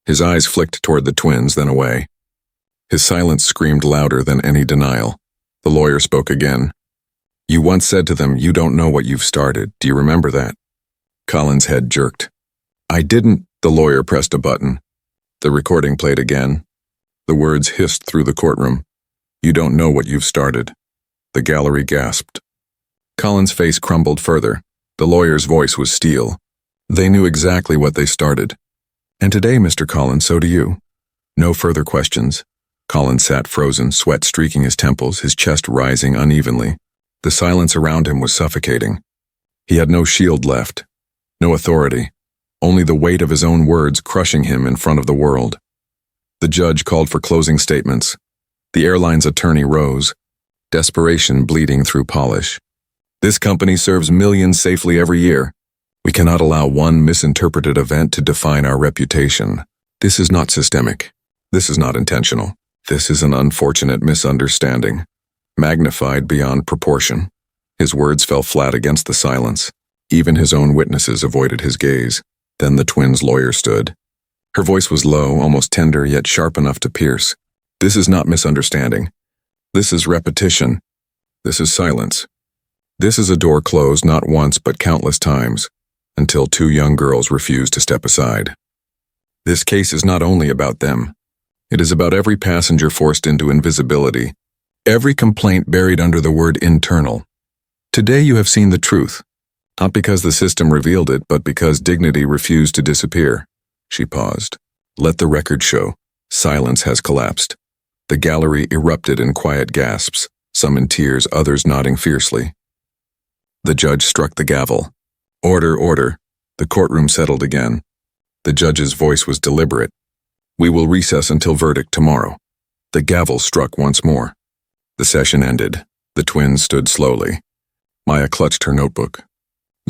His eyes flicked toward the twins, then away. His silence screamed louder than any denial. The lawyer spoke again. "You once said to them, 'You don't know what you've started.' Do you remember that?" Colin's head jerked. "I didn't." The lawyer pressed a button. The recording played again. The words hissed through the courtroom. "You don't know what you've started." The gallery gasped. Colin's face crumbled further. The lawyer's voice was steel. "They knew exactly what they started. And today, Mr. Colin, so do you." No further questions. Colin sat frozen, sweat streaking his temples, his chest rising unevenly. The silence around him was suffocating. He had no shield left, no authority, only the weight of his own words crushing him in front of the world. The judge called for closing statements. The airline's attorney rose, desperation bleeding through polish. "This company serves millions safely every year. We cannot allow one misinterpreted event to define our reputation. This is not systemic. This is not intentional. This is an unfortunate misunderstanding, magnified beyond proportion." His words fell flat against the silence. Even his own witnesses avoided his gaze. Then the twins' lawyer stood. Her voice was low, almost tender, yet sharp enough to pierce. "This is not misunderstanding. This is repetition. This is silence. This is a door closed not once but countless times, until 2 young girls refused to step aside. This case is not only about them. It is about every passenger forced into invisibility, every complaint buried under the word internal. Today you have seen the truth, not because the system revealed it, but because dignity refused to disappear." She paused. "Let the record show. Silence has collapsed." The gallery erupted in quiet gasps, some in tears, others nodding fiercely. The judge struck the gavel. "Order, order." The courtroom settled again. The judge's voice was deliberate. "We will recess until verdict tomorrow." The gavel struck once more. The session ended. The twins stood slowly. Maya clutched her notebook.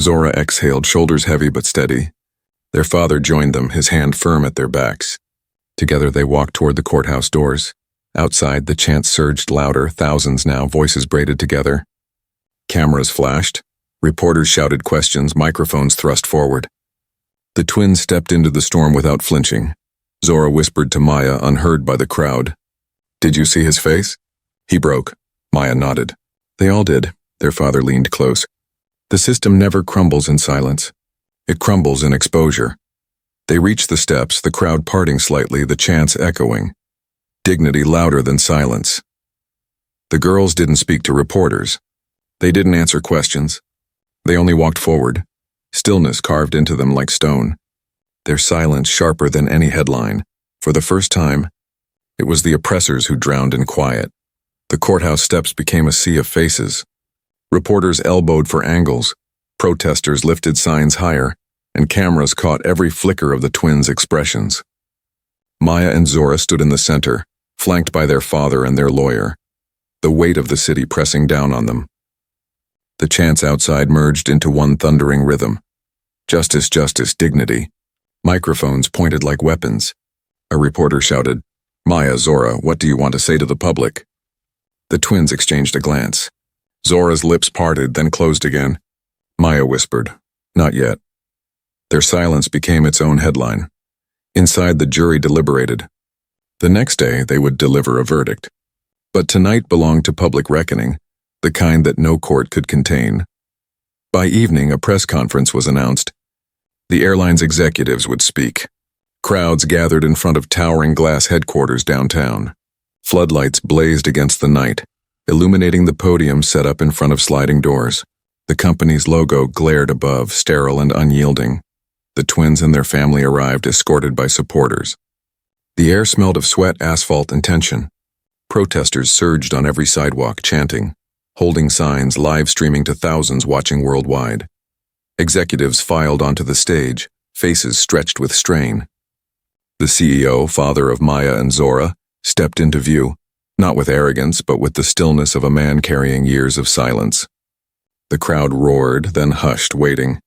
Zora exhaled, shoulders heavy but steady. Their father joined them, his hand firm at their backs. Together they walked toward the courthouse doors. Outside, the chants surged louder, thousands now, voices braided together. Cameras flashed. Reporters shouted questions, microphones thrust forward. The twins stepped into the storm without flinching. Zora whispered to Maya, unheard by the crowd. "Did you see his face?" "He broke." Maya nodded. They all did. Their father leaned close. The system never crumbles in silence. It crumbles in exposure. They reached the steps, the crowd parting slightly, the chants echoing. Dignity louder than silence. The girls didn't speak to reporters. They didn't answer questions. They only walked forward, stillness carved into them like stone. Their silence sharper than any headline. For the first time, it was the oppressors who drowned in quiet. The courthouse steps became a sea of faces. Reporters elbowed for angles. Protesters lifted signs higher, and cameras caught every flicker of the twins' expressions. Maya and Zora stood in the center, flanked by their father and their lawyer, the weight of the city pressing down on them. The chants outside merged into one thundering rhythm. Justice, justice, dignity. Microphones pointed like weapons. A reporter shouted, "Maya, Zora, what do you want to say to the public?" The twins exchanged a glance. Zora's lips parted, then closed again. Maya whispered, "Not yet." Their silence became its own headline. Inside, the jury deliberated. The next day, they would deliver a verdict. But tonight belonged to public reckoning, the kind that no court could contain. By evening, a press conference was announced. The airline's executives would speak. Crowds gathered in front of towering glass headquarters downtown. Floodlights blazed against the night, illuminating the podium set up in front of sliding doors. The company's logo glared above, sterile and unyielding. The twins and their family arrived, escorted by supporters. The air smelled of sweat, asphalt, and tension. Protesters surged on every sidewalk, chanting, holding signs, live streaming to thousands watching worldwide. Executives filed onto the stage, faces stretched with strain. The CEO, father of Maya and Zora, stepped into view, not with arrogance, but with the stillness of a man carrying years of silence. The crowd roared, then hushed, waiting.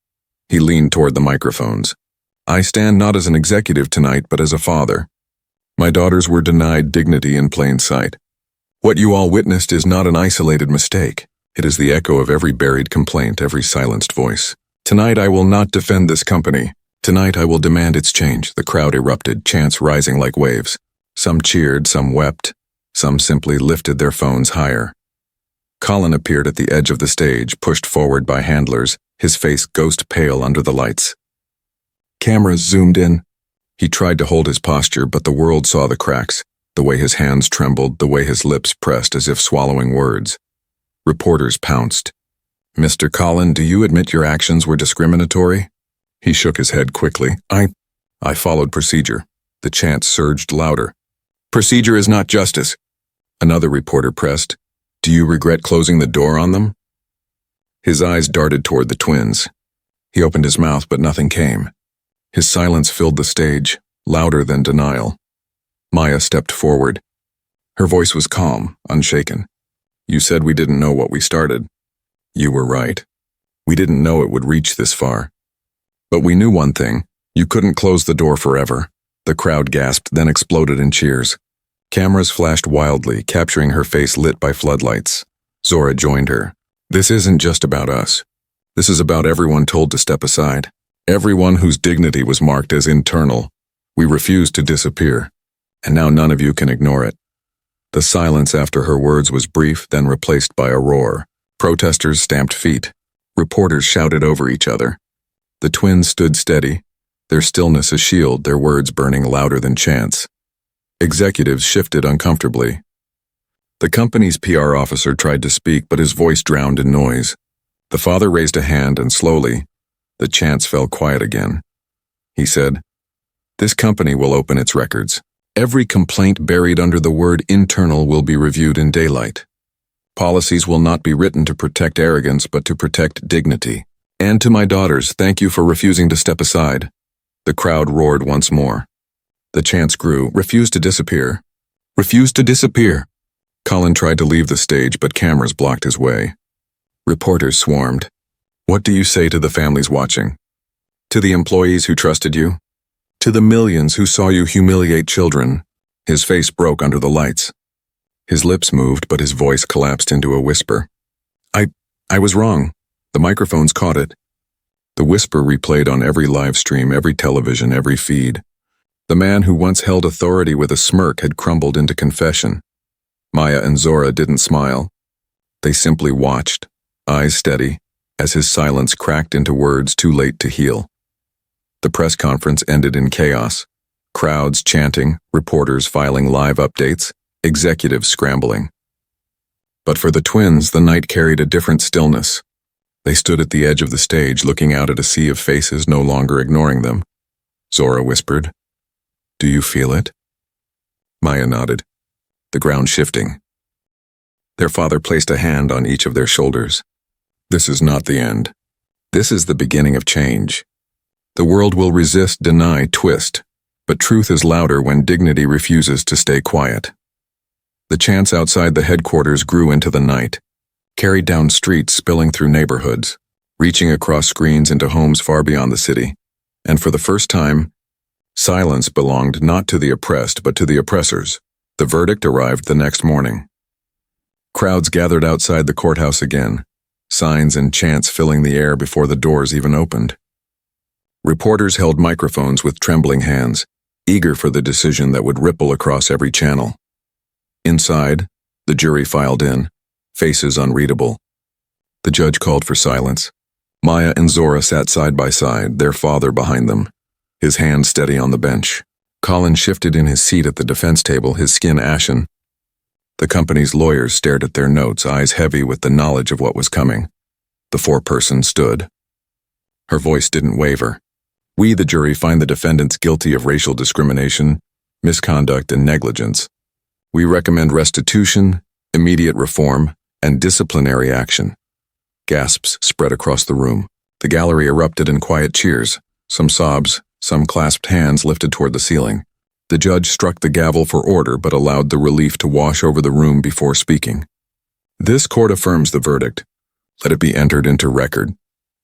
He leaned toward the microphones. "I stand not as an executive tonight, but as a father. My daughters were denied dignity in plain sight. What you all witnessed is not an isolated mistake. It is the echo of every buried complaint, every silenced voice. Tonight I will not defend this company. Tonight I will demand its change." The crowd erupted, chants rising like waves. Some cheered, some wept, some simply lifted their phones higher. Colin appeared at the edge of the stage, pushed forward by handlers, his face ghost pale under the lights. Cameras zoomed in. He tried to hold his posture, but the world saw the cracks, the way his hands trembled, the way his lips pressed as if swallowing words. Reporters pounced. "Mr. Colin, do you admit your actions were discriminatory?" He shook his head quickly. I followed procedure." The chants surged louder. "Procedure is not justice." Another reporter pressed. "Do you regret closing the door on them?" His eyes darted toward the twins. He opened his mouth, but nothing came. His silence filled the stage, louder than denial. Maya stepped forward. Her voice was calm, unshaken. "You said we didn't know what we started. You were right. We didn't know it would reach this far. But we knew one thing. You couldn't close the door forever." The crowd gasped, then exploded in cheers. Cameras flashed wildly, capturing her face lit by floodlights. Zora joined her. "This isn't just about us. This is about everyone told to step aside. Everyone whose dignity was marked as internal. We refused to disappear. And now none of you can ignore it." The silence after her words was brief, then replaced by a roar. Protesters stamped feet. Reporters shouted over each other. The twins stood steady, their stillness a shield, their words burning louder than chants. Executives shifted uncomfortably. The company's PR officer tried to speak, but his voice drowned in noise. The father raised a hand, and slowly, the chants fell quiet again. He said, "This company will open its records. Every complaint buried under the word internal will be reviewed in daylight. Policies will not be written to protect arrogance, but to protect dignity. And to my daughters, thank you for refusing to step aside." The crowd roared once more. The chants grew. "Refuse to disappear. Refused to disappear. Colin tried to leave the stage, but cameras blocked his way. Reporters swarmed. What do you say to the families watching? To the employees who trusted you? To the millions who saw you humiliate children? His face broke under the lights. His lips moved, but his voice collapsed into a whisper. I was wrong. The microphones caught it. The whisper replayed on every live stream, every television, every feed. The man who once held authority with a smirk had crumbled into confession. Maya and Zora didn't smile. They simply watched, eyes steady, as his silence cracked into words too late to heal. The press conference ended in chaos. Crowds chanting, reporters filing live updates, executives scrambling. But for the twins, the night carried a different stillness. They stood at the edge of the stage, looking out at a sea of faces no longer ignoring them. Zora whispered, "Do you feel it?" Maya nodded, the ground shifting. Their father placed a hand on each of their shoulders. This is not the end. This is the beginning of change. The world will resist, deny, twist, but truth is louder when dignity refuses to stay quiet. The chants outside the headquarters grew into the night, carried down streets, spilling through neighborhoods, reaching across screens into homes far beyond the city. And for the first time, silence belonged not to the oppressed but to the oppressors. The verdict arrived the next morning. Crowds gathered outside the courthouse again, signs and chants filling the air before the doors even opened. Reporters held microphones with trembling hands, eager for the decision that would ripple across every channel. Inside, the jury filed in, faces unreadable. The judge called for silence. Maya and Zora sat side by side, their father behind them, his hand steady on the bench. Colin shifted in his seat at the defense table, his skin ashen. The company's lawyers stared at their notes, eyes heavy with the knowledge of what was coming. The foreperson stood. Her voice didn't waver. We, the jury, find the defendants guilty of racial discrimination, misconduct, and negligence. We recommend restitution, immediate reform, and disciplinary action. Gasps spread across the room. The gallery erupted in quiet cheers, some sobs, some clasped hands lifted toward the ceiling. The judge struck the gavel for order but allowed the relief to wash over the room before speaking. This court affirms the verdict. Let it be entered into record.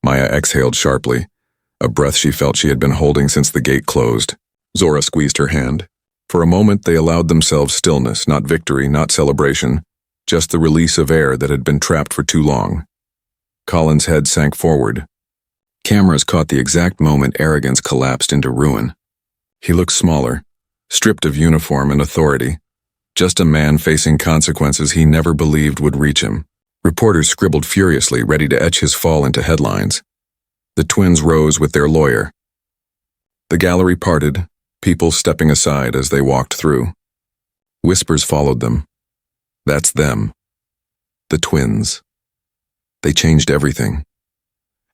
Maya exhaled sharply, a breath she felt she had been holding since the gate closed. Zora squeezed her hand. For a moment they allowed themselves stillness, not victory, not celebration, just the release of air that had been trapped for too long. Colin's head sank forward. Cameras caught the exact moment arrogance collapsed into ruin. He looked smaller, stripped of uniform and authority, just a man facing consequences he never believed would reach him. Reporters scribbled furiously, ready to etch his fall into headlines. The twins rose with their lawyer. The gallery parted, people stepping aside as they walked through. Whispers followed them. That's them. The twins. They changed everything.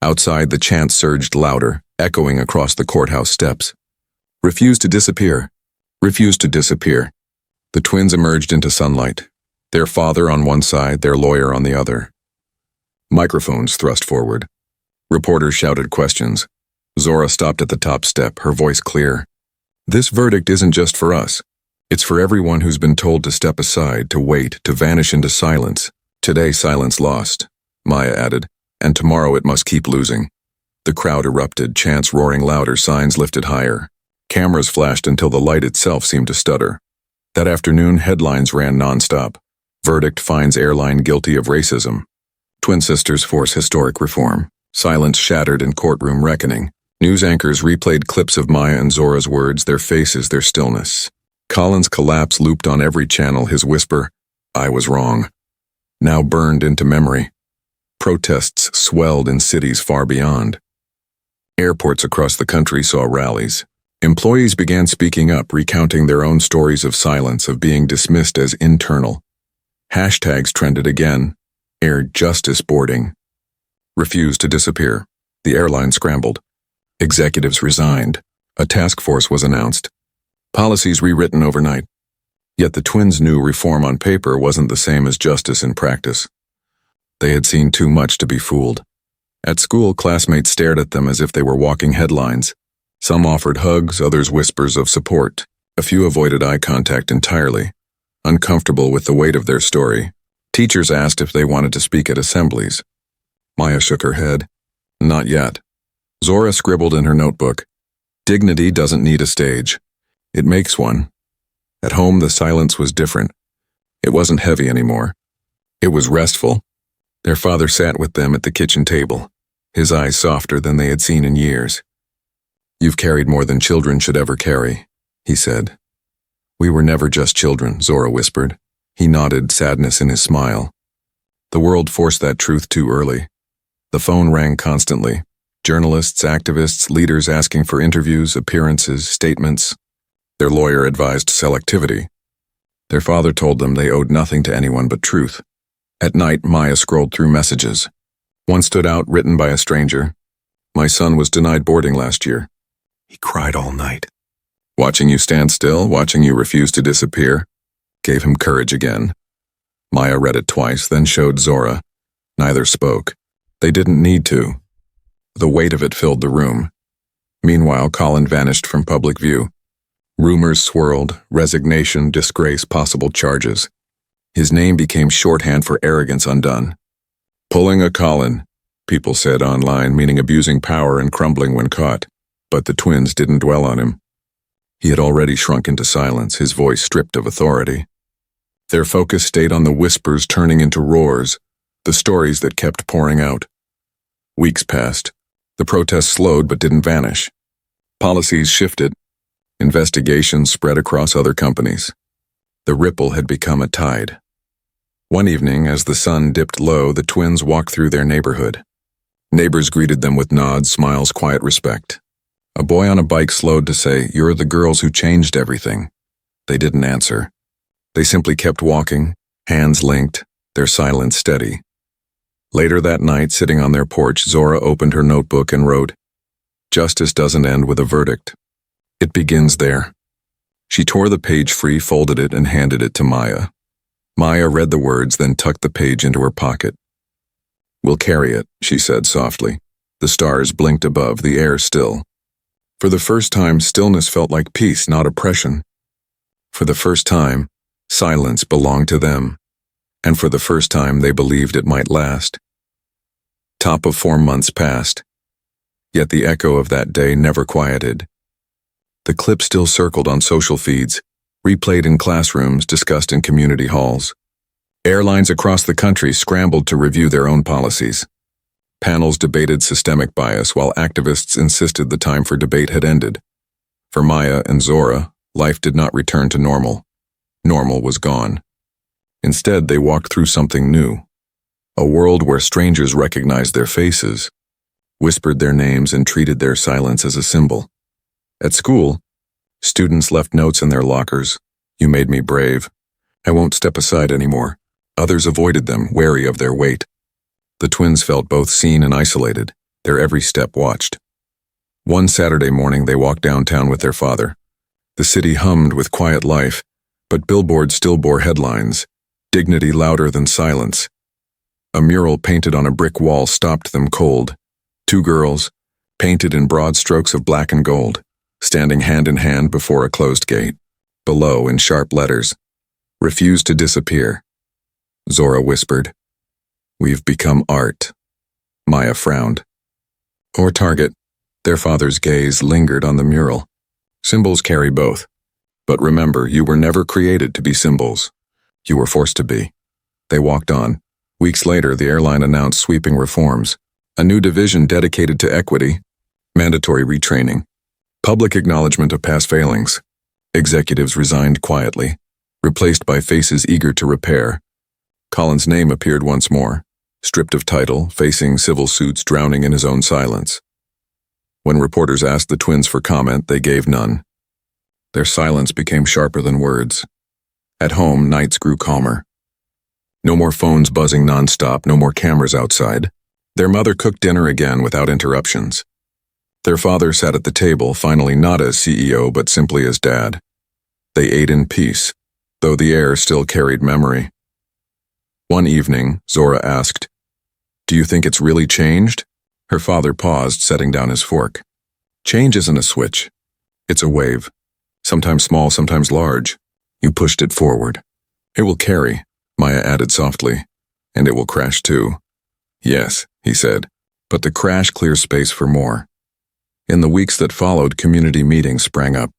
Outside, the chant surged louder, echoing across the courthouse steps. Refuse to disappear. Refuse to disappear. The twins emerged into sunlight, their father on one side, their lawyer on the other. Microphones thrust forward. Reporters shouted questions. Zora stopped at the top step, her voice clear. This verdict isn't just for us. It's for everyone who's been told to step aside, to wait, to vanish into silence. Today, silence lost, Maya added, and tomorrow it must keep losing. The crowd erupted, chants roaring louder, signs lifted higher. Cameras flashed until the light itself seemed to stutter. That afternoon, headlines ran nonstop. Verdict finds airline guilty of racism. Twin sisters force historic reform. Silence shattered in courtroom reckoning. News anchors replayed clips of Maya and Zora's words, their faces, their stillness. Colin's collapse looped on every channel, his whisper, "I was wrong," now burned into memory. Protests swelled in cities far beyond. Airports across the country saw rallies. Employees began speaking up, recounting their own stories of silence, of being dismissed as internal. Hashtags trended again. Air justice boarding. Refused to disappear. The airline scrambled. Executives resigned. A task force was announced. Policies rewritten overnight. Yet the twins knew reform on paper wasn't the same as justice in practice. They had seen too much to be fooled. At school, classmates stared at them as if they were walking headlines. Some offered hugs, others whispers of support. A few avoided eye contact entirely. uncomfortable with the weight of their story. Teachers asked if they wanted to speak at assemblies. Maya shook her head. Not yet. Zora scribbled in her notebook. Dignity doesn't need a stage. It makes one. At home, the silence was different. It wasn't heavy anymore. It was restful. Their father sat with them at the kitchen table, his eyes softer than they had seen in years. You've carried more than children should ever carry, he said. We were never just children, Zora whispered. He nodded, sadness in his smile. The world forced that truth too early. The phone rang constantly. Journalists, activists, leaders asking for interviews, appearances, statements. Their lawyer advised selectivity. Their father told them they owed nothing to anyone but truth. At night, Maya scrolled through messages. One stood out, written by a stranger. My son was denied boarding last year. He cried all night. Watching you stand still, watching you refuse to disappear, gave him courage again. Maya read it twice, then showed Zora. Neither spoke. They didn't need to. The weight of it filled the room. Meanwhile, Colin vanished from public view. Rumors swirled, resignation, disgrace, possible charges. His name became shorthand for arrogance undone. Pulling a Colin, people said online, meaning abusing power and crumbling when caught. But the twins didn't dwell on him. He had already shrunk into silence, his voice stripped of authority. Their focus stayed on the whispers turning into roars, the stories that kept pouring out. Weeks passed. The protests slowed but didn't vanish. Policies shifted. Investigations spread across other companies. The ripple had become a tide. One evening, as the sun dipped low, the twins walked through their neighborhood. Neighbors greeted them with nods, smiles, quiet respect. A boy on a bike slowed to say, "You're the girls who changed everything." They didn't answer. They simply kept walking, hands linked, their silence steady. Later that night, sitting on their porch, Zora opened her notebook and wrote, "Justice doesn't end with a verdict. It begins there." She tore the page free, folded it, and handed it to Maya. Maya read the words, then tucked the page into her pocket. "We'll carry it," she said softly. The stars blinked above, the air still. For the first time, stillness felt like peace, not oppression. For the first time, silence belonged to them. And for the first time, they believed it might last. Top of 4 months passed. Yet the echo of that day never quieted. The clip still circled on social feeds, replayed in classrooms, discussed in community halls. Airlines across the country scrambled to review their own policies. Panels debated systemic bias, while activists insisted the time for debate had ended. For Maya and Zora, life did not return to normal. Normal was gone. Instead, they walked through something new. A world where strangers recognized their faces, whispered their names, and treated their silence as a symbol. At school, students left notes in their lockers. "You made me brave. I won't step aside anymore." Others avoided them, wary of their weight. The twins felt both seen and isolated, their every step watched. One Saturday morning, they walked downtown with their father. The city hummed with quiet life, but billboards still bore headlines, "Dignity louder than silence." A mural painted on a brick wall stopped them cold. 2 girls, painted in broad strokes of black and gold, standing hand in hand before a closed gate. Below, in sharp letters, "Refuse to disappear." Zora whispered, "We've become art." Maya frowned. "Or target." Their father's gaze lingered on the mural. "Symbols carry both. But remember, you were never created to be symbols. You were forced to be." They walked on. Weeks later, the airline announced sweeping reforms. A new division dedicated to equity, mandatory retraining, public acknowledgement of past failings. Executives resigned quietly, replaced by faces eager to repair. Colin's name appeared once more, stripped of title, facing civil suits, drowning in his own silence. When reporters asked the twins for comment, they gave none. Their silence became sharper than words. At home, nights grew calmer. No more phones buzzing nonstop, no more cameras outside. Their mother cooked dinner again without interruptions. Their father sat at the table, finally not as CEO, but simply as dad. They ate in peace, though the air still carried memory. One evening, Zora asked, "Do you think it's really changed?" Her father paused, setting down his fork. "Change isn't a switch. It's a wave. Sometimes small, sometimes large. You pushed it forward. It will carry, Maya added softly, and it will crash too. Yes, he said, but the crash clears space for more. In the weeks that followed, community meetings sprang up.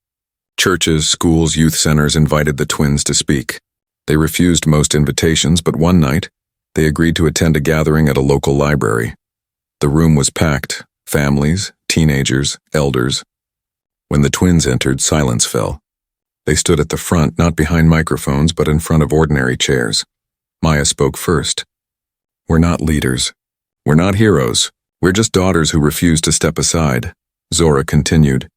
Churches, schools, youth centers invited the twins to speak. They refused most invitations, but one night, they agreed to attend a gathering at a local library. The room was packed, families, teenagers, elders. When the twins entered, silence fell. They stood at the front, not behind microphones, but in front of ordinary chairs. Maya spoke first. We're not leaders. We're not heroes. We're just daughters who refuse to step aside. Zora continued.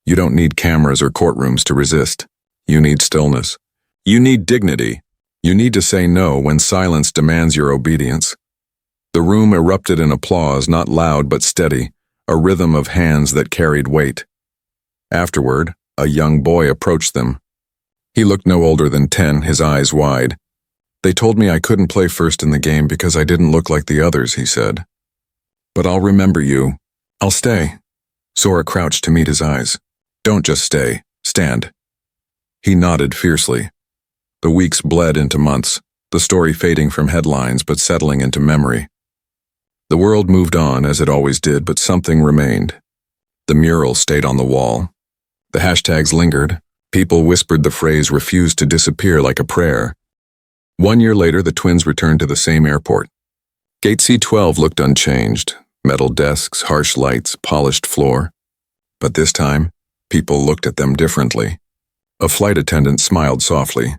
You don't need cameras or courtrooms to resist. You need stillness. You need dignity. You need to say no when silence demands your obedience. The room erupted in applause, not loud but steady, a rhythm of hands that carried weight. Afterward, a young boy approached them. He looked no older than 10, his eyes wide. They told me I couldn't play first in the game because I didn't look like the others, he said. But I'll remember you. I'll stay. Zora crouched to meet his eyes. Don't just stay. Stand. He nodded fiercely. The weeks bled into months, the story fading from headlines but settling into memory. The world moved on as it always did, but something remained. The mural stayed on the wall. The hashtags lingered. People whispered the phrase refused to disappear like a prayer. 1 year later, the twins returned to the same airport. Gate C12 looked unchanged. Metal desks, harsh lights, polished floor. But this time, people looked at them differently. A flight attendant smiled softly.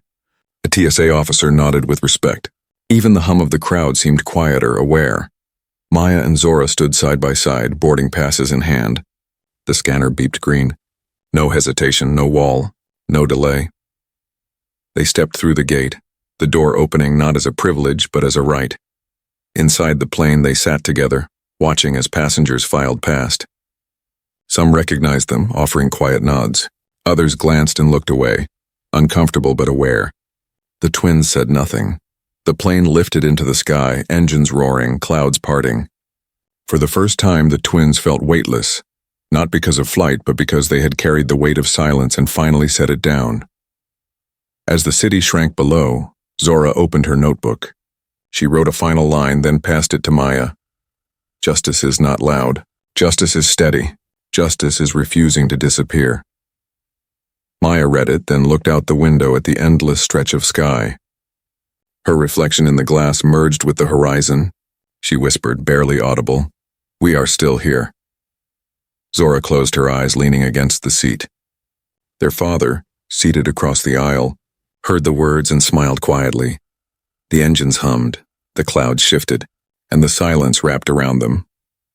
A TSA officer nodded with respect. Even the hum of the crowd seemed quieter, aware. Maya and Zora stood side by side, boarding passes in hand. The scanner beeped green. No hesitation, no wall, no delay. They stepped through the gate, the door opening not as a privilege but as a right. Inside the plane they sat together, watching as passengers filed past. Some recognized them, offering quiet nods. Others glanced and looked away, uncomfortable but aware. The twins said nothing. The plane lifted into the sky, engines roaring, clouds parting. For the first time, the twins felt weightless, not because of flight, but because they had carried the weight of silence and finally set it down. As the city shrank below, Zora opened her notebook. She wrote a final line, then passed it to Maya. Justice is not loud. Justice is steady. Justice is refusing to disappear. Maya read it, then looked out the window at the endless stretch of sky. Her reflection in the glass merged with the horizon. She whispered, barely audible, "We are still here." Zora closed her eyes, leaning against the seat. Their father, seated across the aisle, heard the words and smiled quietly. The engines hummed, the clouds shifted, and the silence wrapped around them.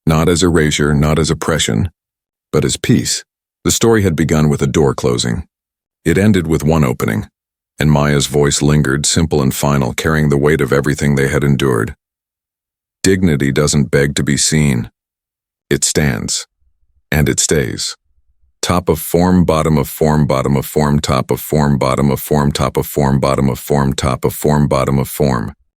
Not as erasure, not as oppression, but as peace. The story had begun with a door closing. It ended with one opening, and Maya's voice lingered, simple and final, carrying the weight of everything they had endured. Dignity doesn't beg to be seen. It stands. And it stays. Top of form, bottom of form, bottom of form, top of form, bottom of form, top of form, bottom of form, top of form, bottom of form.